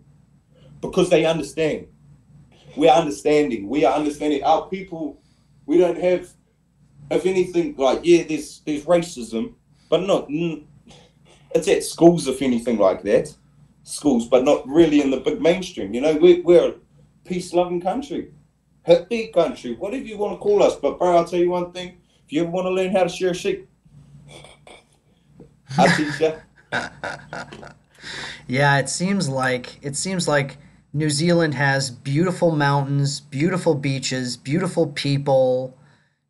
Because they understand. We are understanding. We are understanding. Our people, we don't have, if anything, like, yeah, there's racism, but not, it's at schools, if anything like that. Schools, but not really in the big mainstream. We're a peace-loving country. Happy country, whatever you want to call us. But, bro, I'll tell you one thing. If you ever want to learn how to share a sheep, I'll teach you. Yeah, it seems like New Zealand has beautiful mountains, beautiful beaches, beautiful people,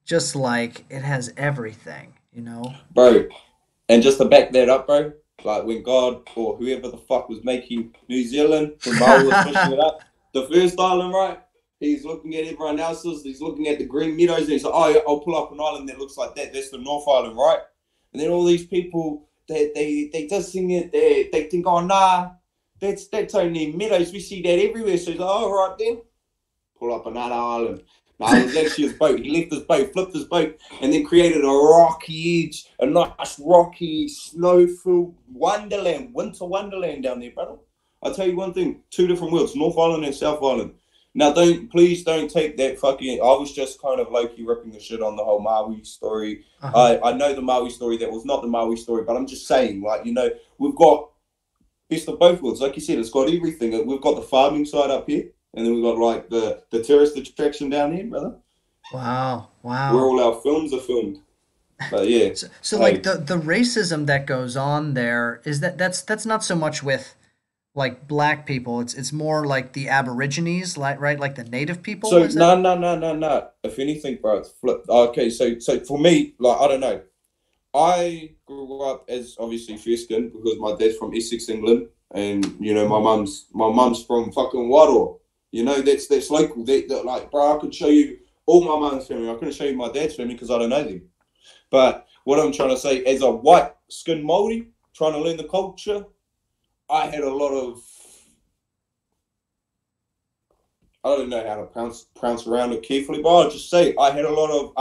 just like it has everything, you know? Bro, and just to back that up, bro, like when God or whoever the fuck was making New Zealand, when Maui was pushing it up, the first island, right? He's looking at everyone else's, he's looking at the green meadows, and he's like, oh, yeah, I'll pull up an island that looks like that. That's the North Island, right? And then all these people, they just sing it, they think, oh, nah, that's only meadows. We see that everywhere. So he's like, oh, right then, pull up another island. No, it was actually his boat. He left his boat, flipped his boat, and then created a rocky edge, a nice rocky, snow-filled wonderland, winter wonderland down there, brother. I'll tell you one thing, two different worlds, North Island and South Island. Now, please don't take that fucking, I was just kind of low-key ripping the shit on the whole Maui story. Uh-huh. I know the Maui story, that was not the Maui story, but I'm just saying, like, we've got best of both worlds. Like you said, it's got everything. We've got the farming side up here, and then we've got like the tourist attraction down here, brother. Wow, Where wow. all our films are filmed. But yeah, So like hey, the racism that goes on there is that's not so much with like black people. It's more like the Aborigines, like right, like the native people, so is that? no, no, no, no, no. If anything, bro, it's flipped. Okay, so for me, like I don't know. I grew up as obviously fair skinned because my dad's from Essex, England, and my mum's from fucking Waro. That's local. Like, bro, I could show you all my mum's family. I couldn't show you my dad's family because I don't know them. But what I'm trying to say, as a white skinned Maori trying to learn the culture, I had a lot of, I don't know how to pronounce around it carefully, but I'll just say I had a lot of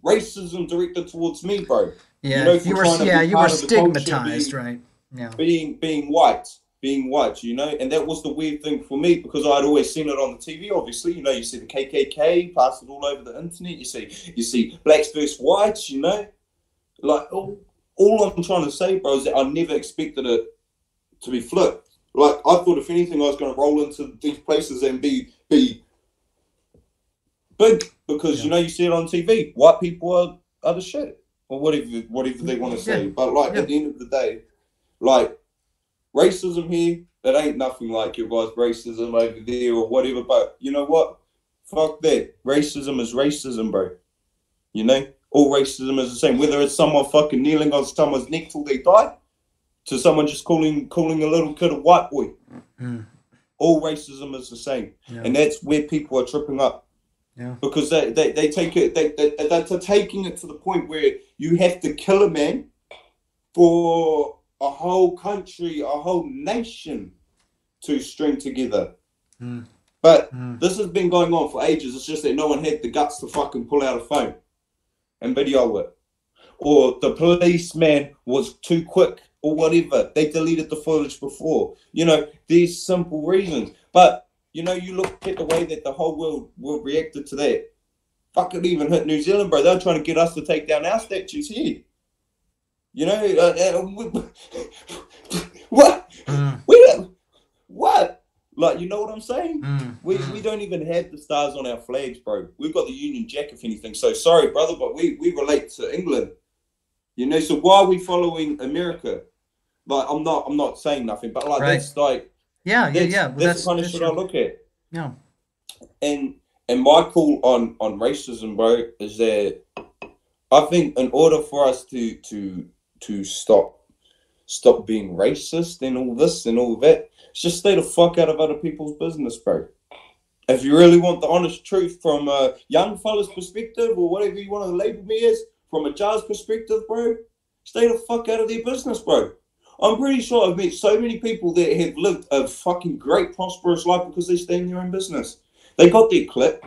racism directed towards me, bro. Yeah, For trying to yeah, be you were part of the culture, stigmatized, right? Yeah. being white, and that was the weird thing for me because I'd always seen it on the TV. Obviously, you see the KKK plastered all over the internet. You see blacks versus whites. Like all I'm trying to say, bro, is that I never expected it to be flipped. Like I thought, if anything, I was going to roll into these places and be big because Yeah. you see it on TV. White people are the shit, or whatever they want to Yeah. say. But like Yeah. at the end of the day, like racism here, that ain't nothing like your guys' racism over there or whatever. But you know what? Fuck that. Racism is racism, bro. All racism is the same. Whether it's someone fucking kneeling on someone's neck till they die, to someone just calling a little kid a white boy. Mm. All racism is the same, Yeah. and that's where people are tripping up Yeah. because they take it they're taking it to the point where you have to kill a man for a whole country, a whole nation to string together. Mm. But Mm. this has been going on for ages. It's just that no one had the guts to fucking pull out a phone and video it. Or the policeman was too quick or whatever. They deleted the footage before. These simple reasons. But, you look at the way that the whole world reacted to that. Fuck, it even hit New Zealand, bro. They're trying to get us to take down our statues here. What? Mm, We don't, what? Like, you know what I'm saying? mm, We mm. don't even have the stars on our flags, bro. We've got the Union Jack, if anything. So sorry, brother, but we relate to England. You know, so why are we following America? Like, I'm not saying nothing, but like Right. that's like Yeah, yeah, yeah. Well, that's the kind of that's shit I your look at. yeah. And my call on racism, bro, is that I think in order for us to stop being racist and all this and all that, just stay the fuck out of other people's business, bro. If you really want the honest truth from a young fella's perspective or whatever you want to label me as, from a jazz perspective, bro, stay the fuck out of their business, bro. I'm pretty sure I've met so many people that have lived a fucking great, prosperous life because they stay in their own business. They got their clip,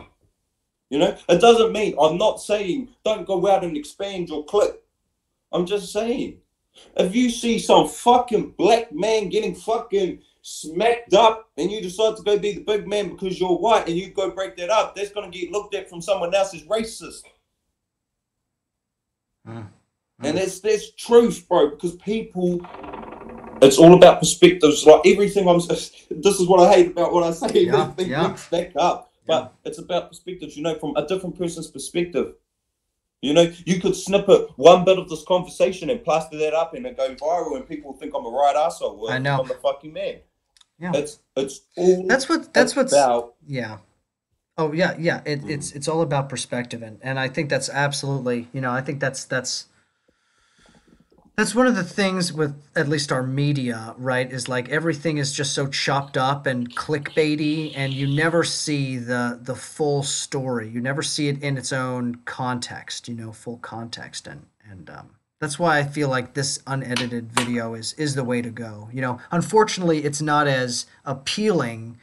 you know? It doesn't mean, I'm not saying don't go out and expand your clip. I'm just saying, if you see some fucking black man getting fucking smacked up and you decide to go be the big man because you're white and you go break that up, that's going to get looked at from someone else as racist. Mm, And mm. that's truth, bro, because people, it's all about perspectives. Like everything this is what I hate about what I say. Yeah, Everything yeah, links back up. yeah. But it's about perspectives, you know, from a different person's perspective. You know, you could snippet one bit of this conversation and plaster that up and it go viral and people think I'm a right asshole or I I think know. I'm the fucking man. Yeah. It's all That's what's about. yeah. Oh yeah, yeah. It's all about perspective, and I think that's absolutely, I think that's one of the things with at least our media, right? Is like everything is just so chopped up and clickbaity, and you never see the full story. You never see it in its own context, full context, and that's why I feel like this unedited video is the way to go. Unfortunately, it's not as appealing,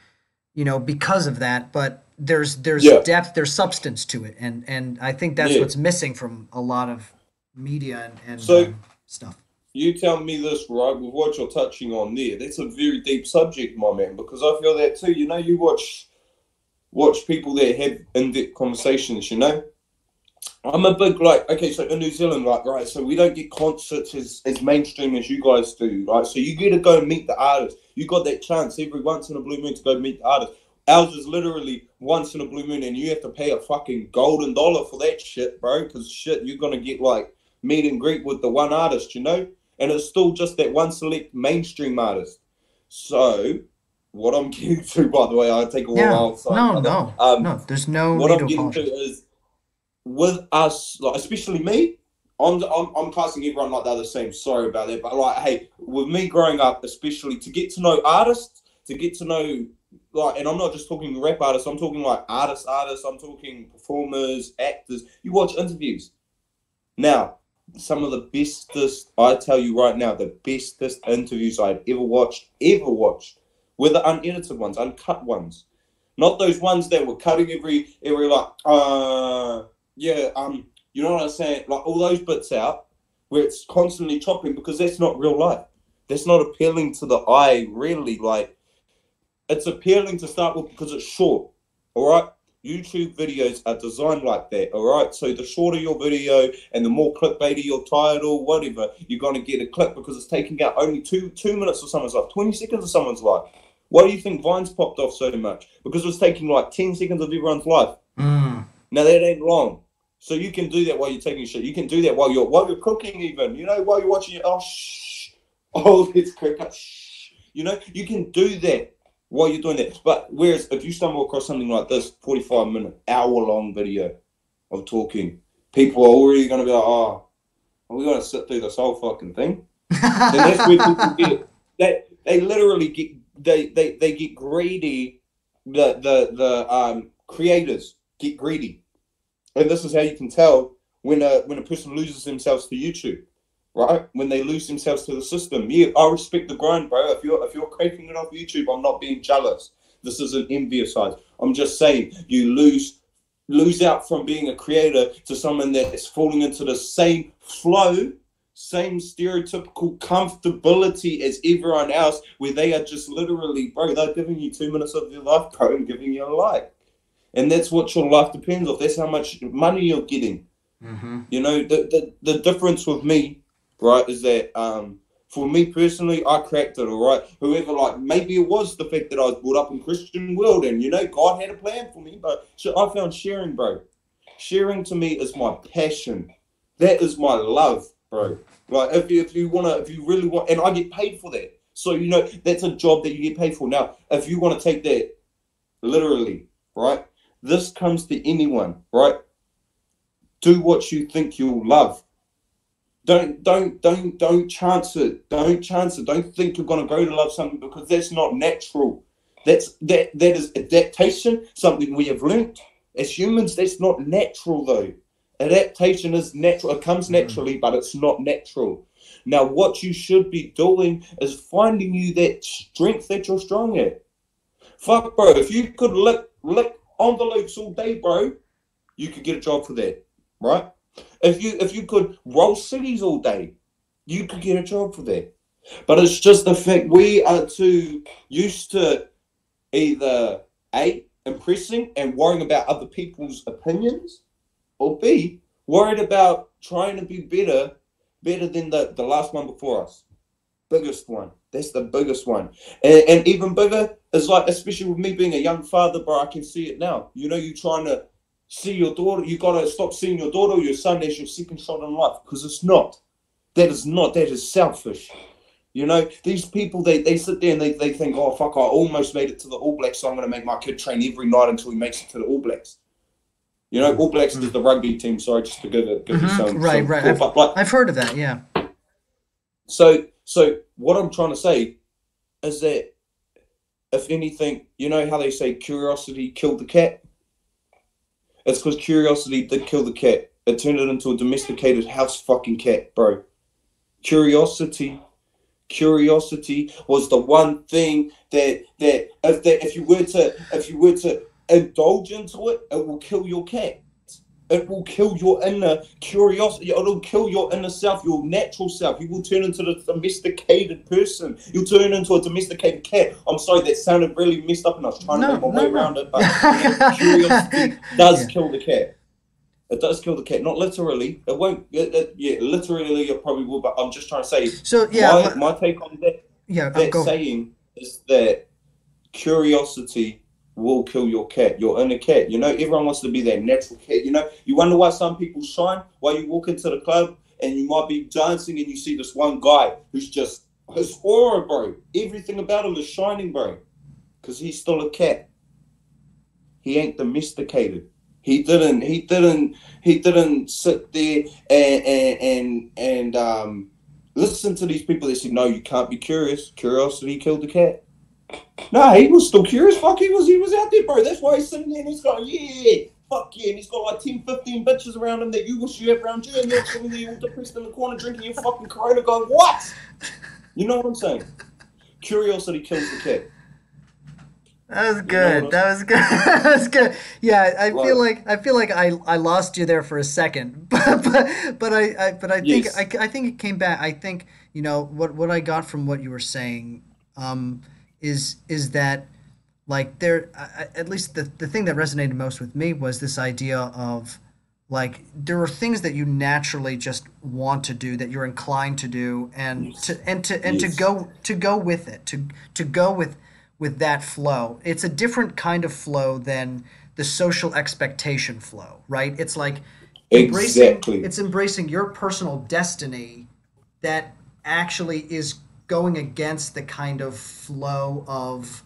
because of that, but there's Yeah, depth, there's substance to it, and I think that's yeah. what's missing from a lot of media and So stuff. you tell me this, right, with what you're touching on there. That's a very deep subject, my man, because I feel that too. You know, you watch people that have in-depth conversations, you know? I'm a big like okay, so in New Zealand, like right, so we don't get concerts as mainstream as you guys do, right? So you get to go and meet the artist. You got that chance every once in a blue moon to go meet the artist. Ours is literally once in a blue moon, and you have to pay a fucking golden dollar for that shit, bro. Because shit, you're gonna get like meet and greet with the one artist, you know, and it's still just that one select mainstream artist. So what I'm getting to, by the way, I take a Yeah. while, sorry, No, brother. no, no. There's no What need I'm to getting to apologize. is with us, like especially me, I'm classing everyone like they're the same. Sorry about that, but like, hey, with me growing up, especially to get to know artists, to get to know like, and I'm not just talking rap artists. I'm talking like artists. I'm talking performers, actors. You watch interviews now. Some of the bestest, I tell you right now, the bestest interviews I've ever watched, were the unedited ones, uncut ones, not those ones that were cutting every like yeah, you know what I'm saying? Like all those bits out where it's constantly chopping because that's not real life. That's not appealing to the eye, really. Like it's appealing to start with because it's short. All right. YouTube videos are designed like that. All right. So the shorter your video and the more clickbaity your title, whatever, you're gonna get a click because it's taking out only two minutes of someone's life, 20 seconds of someone's life. Why do you think Vine's popped off so much? Because it was taking like 10 seconds of everyone's life. Mm. Now that ain't long. So you can do that while you're taking shit. You can do that while you're cooking even. You know, while you're watching it. Oh shh. Oh, let's cook up. Shh. You know, you can do that while you're doing that. But whereas if you stumble across something like this, 45-minute, hour-long video of talking, people are already going to be like, oh, are we going to sit through this whole fucking thing? Then that's where people get they literally get they get greedy. The creators get greedy, and this is how you can tell when a person loses themselves to YouTube, right? When they lose themselves to the system. Yeah, I respect the grind, bro. If you're cranking it off YouTube, I'm not being jealous. This isn't envious side. I'm just saying you lose out from being a creator to someone that's falling into the same flow, same stereotypical comfortability as everyone else, where they are just literally, bro, they're giving you 2 minutes of their life, bro, and giving you a like. And that's what your life depends on. That's how much money you're getting. Mm-hmm. You know, the difference with me, right, is that For me personally, I cracked it, all right. Whoever, like, maybe it was the fact that I was brought up in Christian world, and you know, God had a plan for me. But so I found sharing, bro. Sharing to me is my passion. That is my love, bro. Like, if you wanna, if you really want, and I get paid for that. So you know, that's a job that you get paid for. Now, if you want to take that literally, right? This comes to anyone, right? Do what you think you'll love. Don't chance it. Don't chance it. Don't think you're gonna go to love something, because that's not natural. That is adaptation, something we have learnt as humans. That's not natural though. Adaptation is natural. It comes naturally, but it's not natural. Now, what you should be doing is finding you that strength that you're strong at. Fuck, bro. If you could lick envelopes all day, bro, you could get a job for that, right? If you could roll cities all day, you could get a job for that. But it's just the fact we are too used to either A, impressing and worrying about other people's opinions, or B, worried about trying to be better than the last one before us. Biggest one. That's the biggest one. And even bigger is like, especially with me being a young father, bro, I can see it now. You know, you trying to see your daughter, you got to stop seeing your daughter or your son as your second shot in life, because it's not. That is not. That is selfish. You know, these people, they sit there and they think, oh, fuck, I almost made it to the All Blacks, so I'm going to make my kid train every night until he makes it to the All Blacks. You know, All Blacks is the rugby team, sorry, just to give you some... Right. I've heard of that, yeah. So what I'm trying to say is that, if anything, you know how they say curiosity killed the cat? It's because curiosity did kill the cat. It turned it into a domesticated house fucking cat, bro. Curiosity was the one thing that if you were to indulge into it, it will kill your cat. It will kill your inner curiosity. It'll kill your inner self, your natural self. You will turn into the domesticated person. You'll turn into a domesticated cat. I'm sorry, that sounded really messed up, and I was trying to make my way around it. But you know, curiosity does kill the cat. It does kill the cat. Not literally. It won't. Yeah, literally it probably will. But I'm just trying to say. So yeah, my take on that. Yeah, that saying is that curiosity will kill your cat, your inner cat. You know, everyone wants to be that natural cat. You know, you wonder why some people shine. Why you walk into the club and you might be dancing and you see this one guy who's just his aura, bro. Everything about him is shining, bro. Because he's still a cat. He ain't domesticated. He didn't sit there and listen to these people that said, no, you can't be curious. Curiosity killed the cat. No, he was still curious. Fuck, he was out there, bro. That's why he's sitting there and he's going, yeah, fuck yeah. And he's got like 10, 15 bitches around him that you wish you had around you, and you're sitting there all depressed in the corner drinking your fucking Corona going, what? You know what I'm saying? Curiosity kills the cat. That was good. That was good. That was good. Yeah, I feel like I lost you there for a second, but I think Yes. I think it came back. I think, you know, what I got from what you were saying, is that, like, at least the thing that resonated most with me was this idea of, like, there are things that you naturally just want to do, that you're inclined to do, and Yes. to Yes. go with it, to go with that flow. It's a different kind of flow than the social expectation flow, right? It's like Exactly. embracing your personal destiny that actually is going against the kind of flow of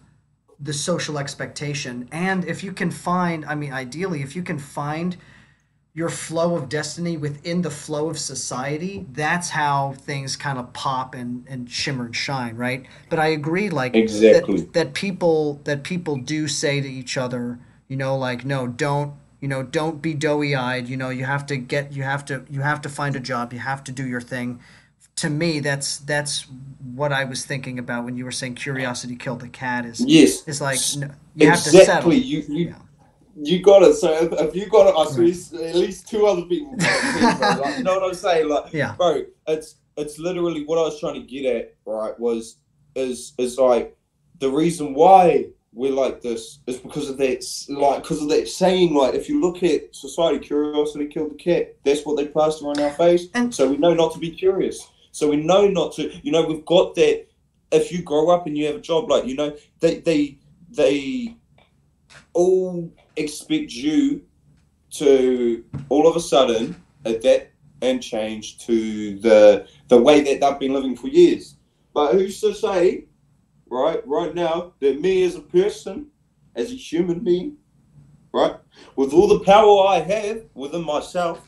the social expectation. And if you can find, I mean, ideally, if you can find your flow of destiny within the flow of society, that's how things kind of pop and shimmer and shine, right? But I agree, like, Exactly. that people do say to each other, you know, like, no, don't be doughy eyed, you know, you have to find a job, you have to do your thing. To me, that's what I was thinking about when you were saying curiosity killed the cat, Yes. is like, no, you have to Exactly. settle. You Yeah. you got it. So if you got it, I Right. swear at least two other people got it too, bro. Like, you know what I'm saying? Like, Yeah. bro, it's literally what I was trying to get at, right? Is like the reason why we're like this is because of that, like, because of that saying. Like, if you look at society, curiosity killed the cat. That's what they plaster on our face, And so we know not to be curious. So we know not to, we've got that. If you grow up and you have a job, like, they all expect you to all of a sudden adapt and change to the way that they've been living for years. But who's to say, right now, that me as a person, as a human being, right, with all the power I have within myself,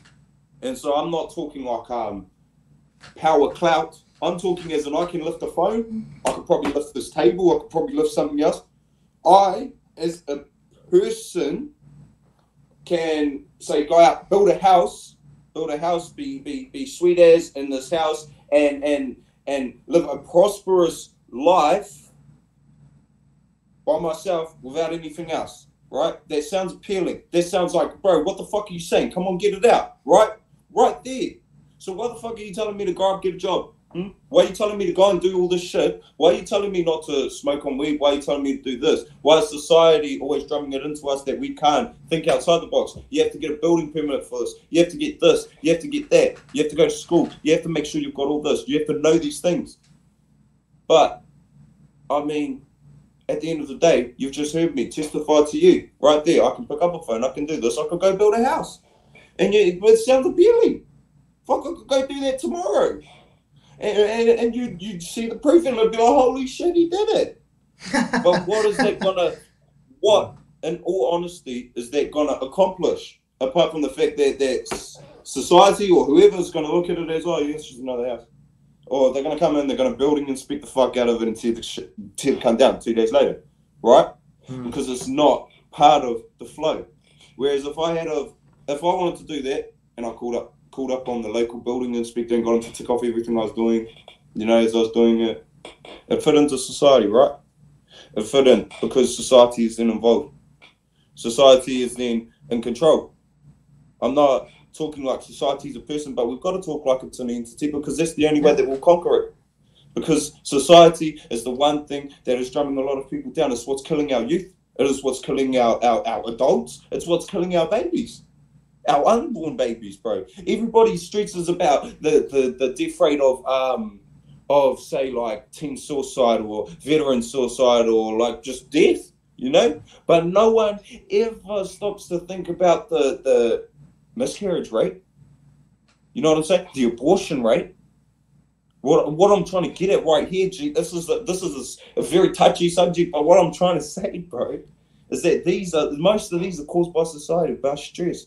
and so I'm not talking like power clout. I'm talking as in I can lift a phone, I could probably lift this table, I could probably lift something else. I, as a person, can say go out, build a house, be sweet as in this house, and live a prosperous life by myself without anything else. Right? That sounds appealing. That sounds like, bro, what the fuck are you saying? Come on, get it out. Right there. So why the fuck are you telling me to go out and get a job? Why are you telling me to go and do all this shit? Why are you telling me not to smoke on weed? Why are you telling me to do this? Why is society always drumming it into us that we can't think outside the box? You have to get a building permit for this. You have to get this. You have to get that. You have to go to school. You have to make sure you've got all this. You have to know these things. But, I mean, at the end of the day, you've just heard me testify to you. Right there, I can pick up a phone. I can do this. I could go build a house. And it sounds appealing. Fuck, I could go do that tomorrow. And you'd see the proof and it'd be like, holy shit, he did it. But what is that what, in all honesty, is that gonna accomplish? Apart from the fact that society or whoever's gonna look at it as, oh, yeah, it's just another house. Or they're gonna come in, they're gonna building inspect the fuck out of it and tear the come down 2 days later. Right? Because it's not part of the flow. Whereas if I wanted to do that and I called up on the local building inspector and got him to tick off everything I was doing, as I was doing it, it fit into society, right? It fit in because society is then involved. Society is then in control. I'm not talking like society is a person, but we've got to talk like it's an entity because that's the only way that we'll conquer it. Because society is the one thing that is drumming a lot of people down. It's what's killing our youth. It is what's killing our adults. It's what's killing our babies. Our unborn babies, bro. Everybody's streets is about the death rate of say like teen suicide or veteran suicide or like just death, But no one ever stops to think about the miscarriage rate. You know what I'm saying? The abortion rate. What I'm trying to get at right here, G. This is a very touchy subject, but what I'm trying to say, bro, is that most of these are caused by society, by stress.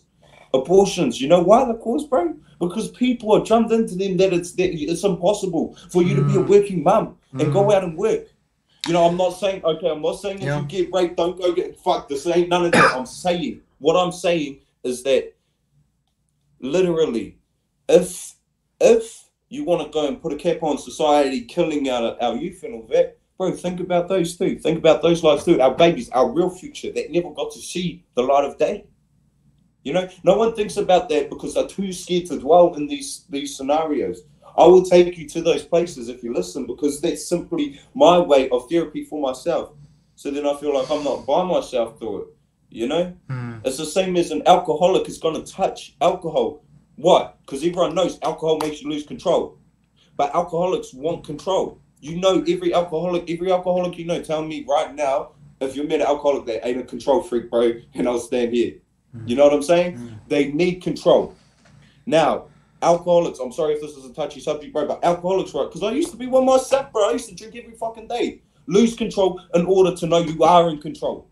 Abortions, you know why they're caused, bro? Because people are drummed into them that it's impossible for you to be a working mum and go out and work. I'm not saying if you get raped, don't go get fucked. This ain't none of that. What I'm saying is that literally, if you want to go and put a cap on society killing our youth and all that, bro, think about those too. Think about those lives too. Our babies, our real future that never got to see the light of day. No one thinks about that because they're too scared to dwell in these scenarios. I will take you to those places if you listen because that's simply my way of therapy for myself. So then I feel like I'm not by myself through it, It's the same as an alcoholic is going to touch alcohol. Why? Because everyone knows alcohol makes you lose control. But alcoholics want control. Every alcoholic tell me right now, if you're met an alcoholic that ain't a control freak, bro, and I'll stand here. You know what I'm saying? They need control. Now, alcoholics, I'm sorry if this is a touchy subject, bro, but alcoholics, right? Because I used to be one myself, bro. I used to drink every fucking day. Lose control in order to know you are in control.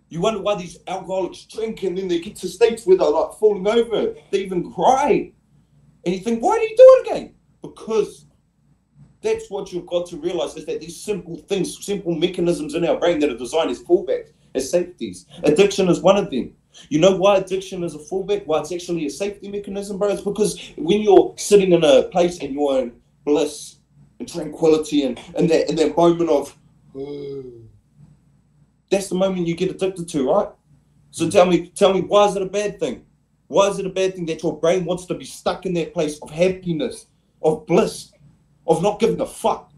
You wonder why these alcoholics drink and then they get to states where they're like falling over. They even cry. And you think, why do you do it again? Because that's what you've got to realize is that these simple things, simple mechanisms in our brain that are designed as fallbacks, as safeties. Addiction is one of them. You know why addiction is a fallback? Why it's actually a safety mechanism, bro? It's because when you're sitting in a place and you're in bliss and tranquility and that moment of, that's the moment you get addicted to, right? So tell me, why is it a bad thing? Why is it a bad thing that your brain wants to be stuck in that place of happiness, of bliss, of not giving a fuck?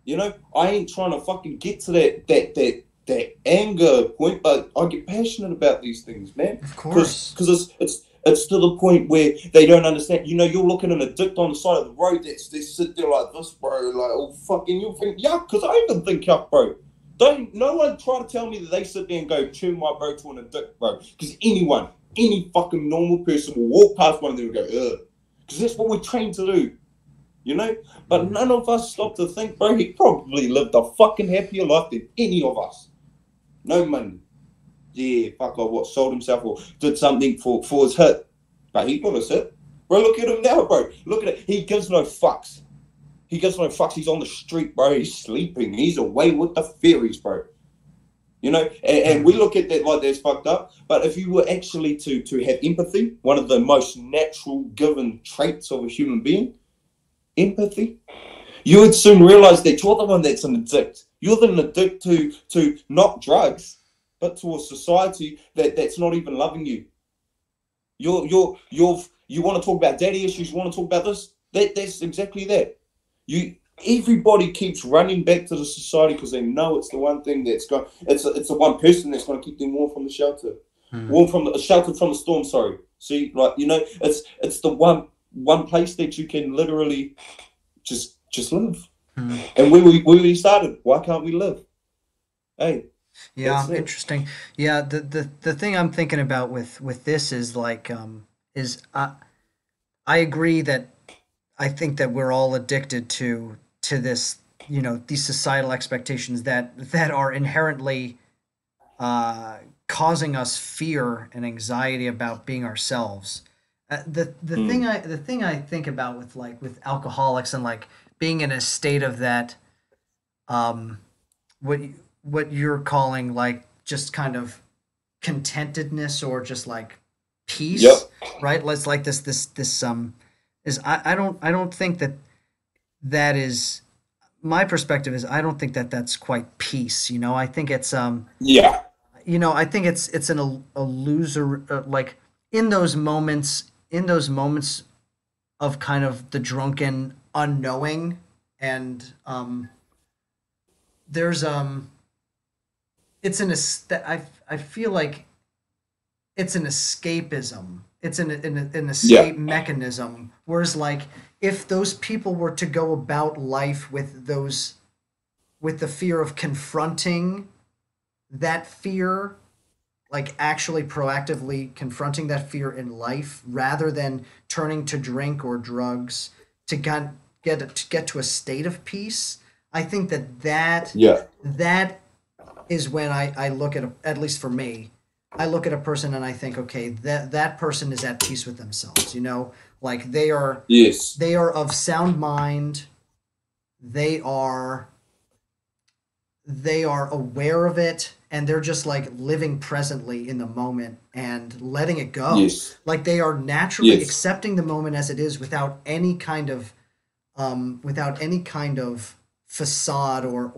I ain't trying to fucking get to that anger point, but I get passionate about these things, man. Of course. Because It's to the point where they don't understand. You know, you're looking at a dick on the side of the road that's they sit there like this, bro. Like, oh, fucking, you think yuck? Because I even think yuck, bro. Don't no one try to tell me that they sit there and go, chew my bro to a dick, bro. Because anyone, any fucking normal person will walk past one of them and go, ugh. Because that's what we're trained to do, you know? But none of us stop to think, bro, he probably lived a fucking happier life than any of us. No money. Yeah, fuck off, what, sold himself or did something for his hit. But he got his hit. Bro, look at him now, bro. Look at it. He gives no fucks. He gives no fucks. He's on the street, bro. He's sleeping. He's away with the fairies, bro. You know, and we look at that like that's fucked up. But if you were actually to have empathy, one of the most natural given traits of a human being, empathy, you would soon realize that you're the one that's an addict. You're an addict to not drugs, but to a society that's not even loving you. You want to talk about daddy issues, you want to talk about this, that's exactly that. Everybody keeps running back to the society because they know it's the one thing that's going. It's the one person that's going to keep them warm from the shelter, warm from the shelter from the storm. Sorry, see, like, you know, it's the one place that you can literally just live. And when we started, why can't we live? Hey, Yeah, that's it. interesting. Yeah, the thing I'm thinking about with this is like is I agree that I think that we're all addicted to this, you know, these societal expectations that are inherently causing us fear and anxiety about being ourselves. The thing I think about with like with alcoholics and like being in a state of that um what what you're calling like just kind of contentedness or just like peace, Yep. right? Let's like this is I don't think that that is my perspective is I don't think that that's quite peace, you know. I think it's Yeah. you know, I think it's a loser like in those moments of kind of the drunken unknowing and there's it's I feel like it's an escapism. It's an Yeah. escape mechanism. Whereas like if those people were to go about life with those with the fear of confronting that fear, like actually proactively confronting that fear in life rather than turning to drink or drugs to get to a state of peace. I think Yeah. that is when I look at least for me, I look at a person and I think, okay, that person is at peace with themselves. You know, like Yes. they are of sound mind. They are they are aware of it and they're just like living presently in the moment and letting it go. Yes. Like they are naturally Yes. accepting the moment as it is without any kind of facade or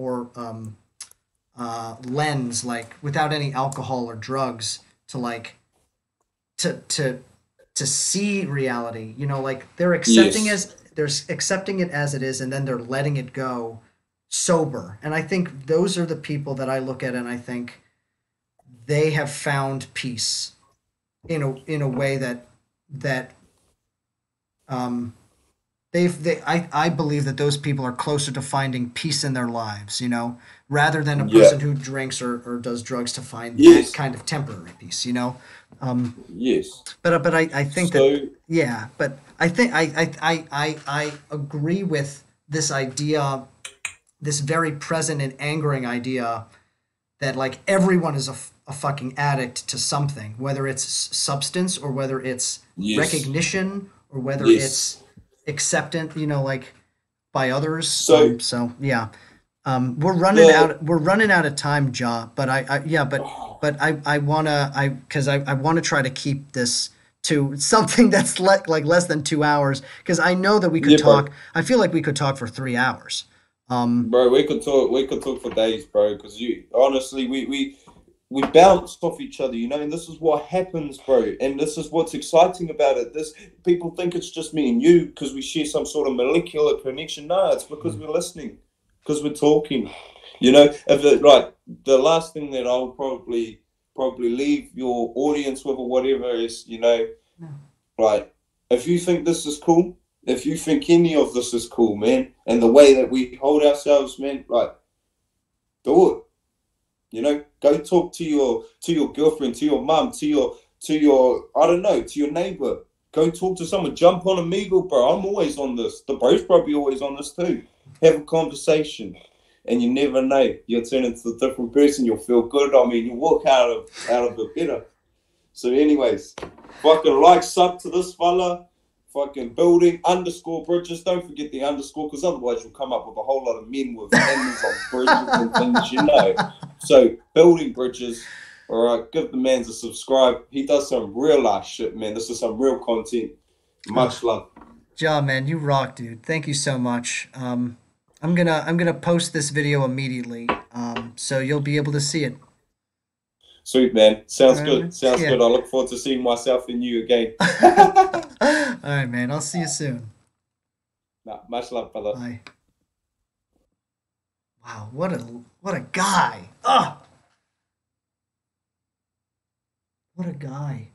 lens, like without any alcohol or drugs to like to to to see reality. You know, like Yes. they're accepting it as it is, and then they're letting it go sober. And I think those are the people that I look at, and I think they have found peace in a way that um, I believe that those people are closer to finding peace in their lives, you know, rather than a Yeah. person who drinks or does drugs to find that Yes. kind of temporary peace, you know. Um, Yes. but I think that So yeah, but I think I agree with this idea, this very present and angering idea that like everyone is a fucking addict to something, whether it's substance or whether it's yes. recognition or whether Yes. it's acceptance, you know, like by others. So So yeah, the we're running out of time, Ja. But yeah, oh, but I wanna because I want to try to keep this to something that's like less than 2 hours because I know that we could yeah, bro. talk. I feel like we could talk for 3 hours. Um, Bro, we could talk for days, bro, because you honestly we bounce off each other, you know, and this is what happens, bro. And this is what's exciting about it. This people think it's just me and you because we share some sort of molecular connection. No, it's because we're listening, because we're talking. You know, if it like the last thing that I'll probably leave your audience with or whatever is, you know, No. Like, if you think this is cool, if you think any of this is cool, man, and the way that we hold ourselves, man, like, do it. You know, go talk to your girlfriend, to your mum, to your I don't know, to your neighbor. Go talk to someone. Jump on Omegle, bro. I'm always on this. The bro's probably always on this too. Have a conversation, and you never know. You'll turn into a different person. You'll feel good. I mean, you walk out of it better. So, anyways, fucking like sub to this fella. Fucking building underscore bridges. Don't forget the underscore, because otherwise you'll come up with a whole lot of men with N's on bridges and things, you know. So building bridges. All right, give the man a subscribe. He does some real life shit, man. This is some real content. Much Oh, love. John, man, you rock, dude. Thank you so much. I'm gonna post this video immediately, so you'll be able to see it. Sweet, man. All Sounds right, good. man. Sounds Yeah. good. I look forward to seeing myself in you again. All right, man. I'll see you soon. Nah, much love, brother. Bye. Wow, what a guy. Oh, what a guy.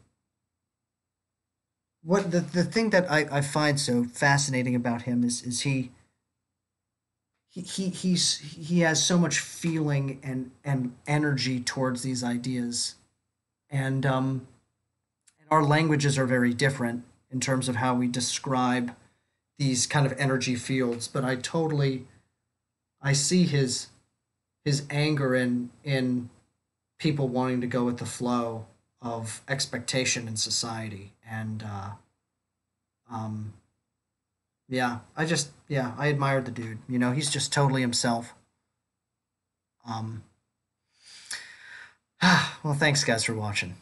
What the thing that I find so fascinating about him is he has so much feeling and energy towards these ideas, and our languages are very different in terms of how we describe these kind of energy fields. But I see his anger in people wanting to go with the flow of expectation in society, and um, yeah, I admired the dude. You know, he's just totally himself. Um, well, thanks guys for watching.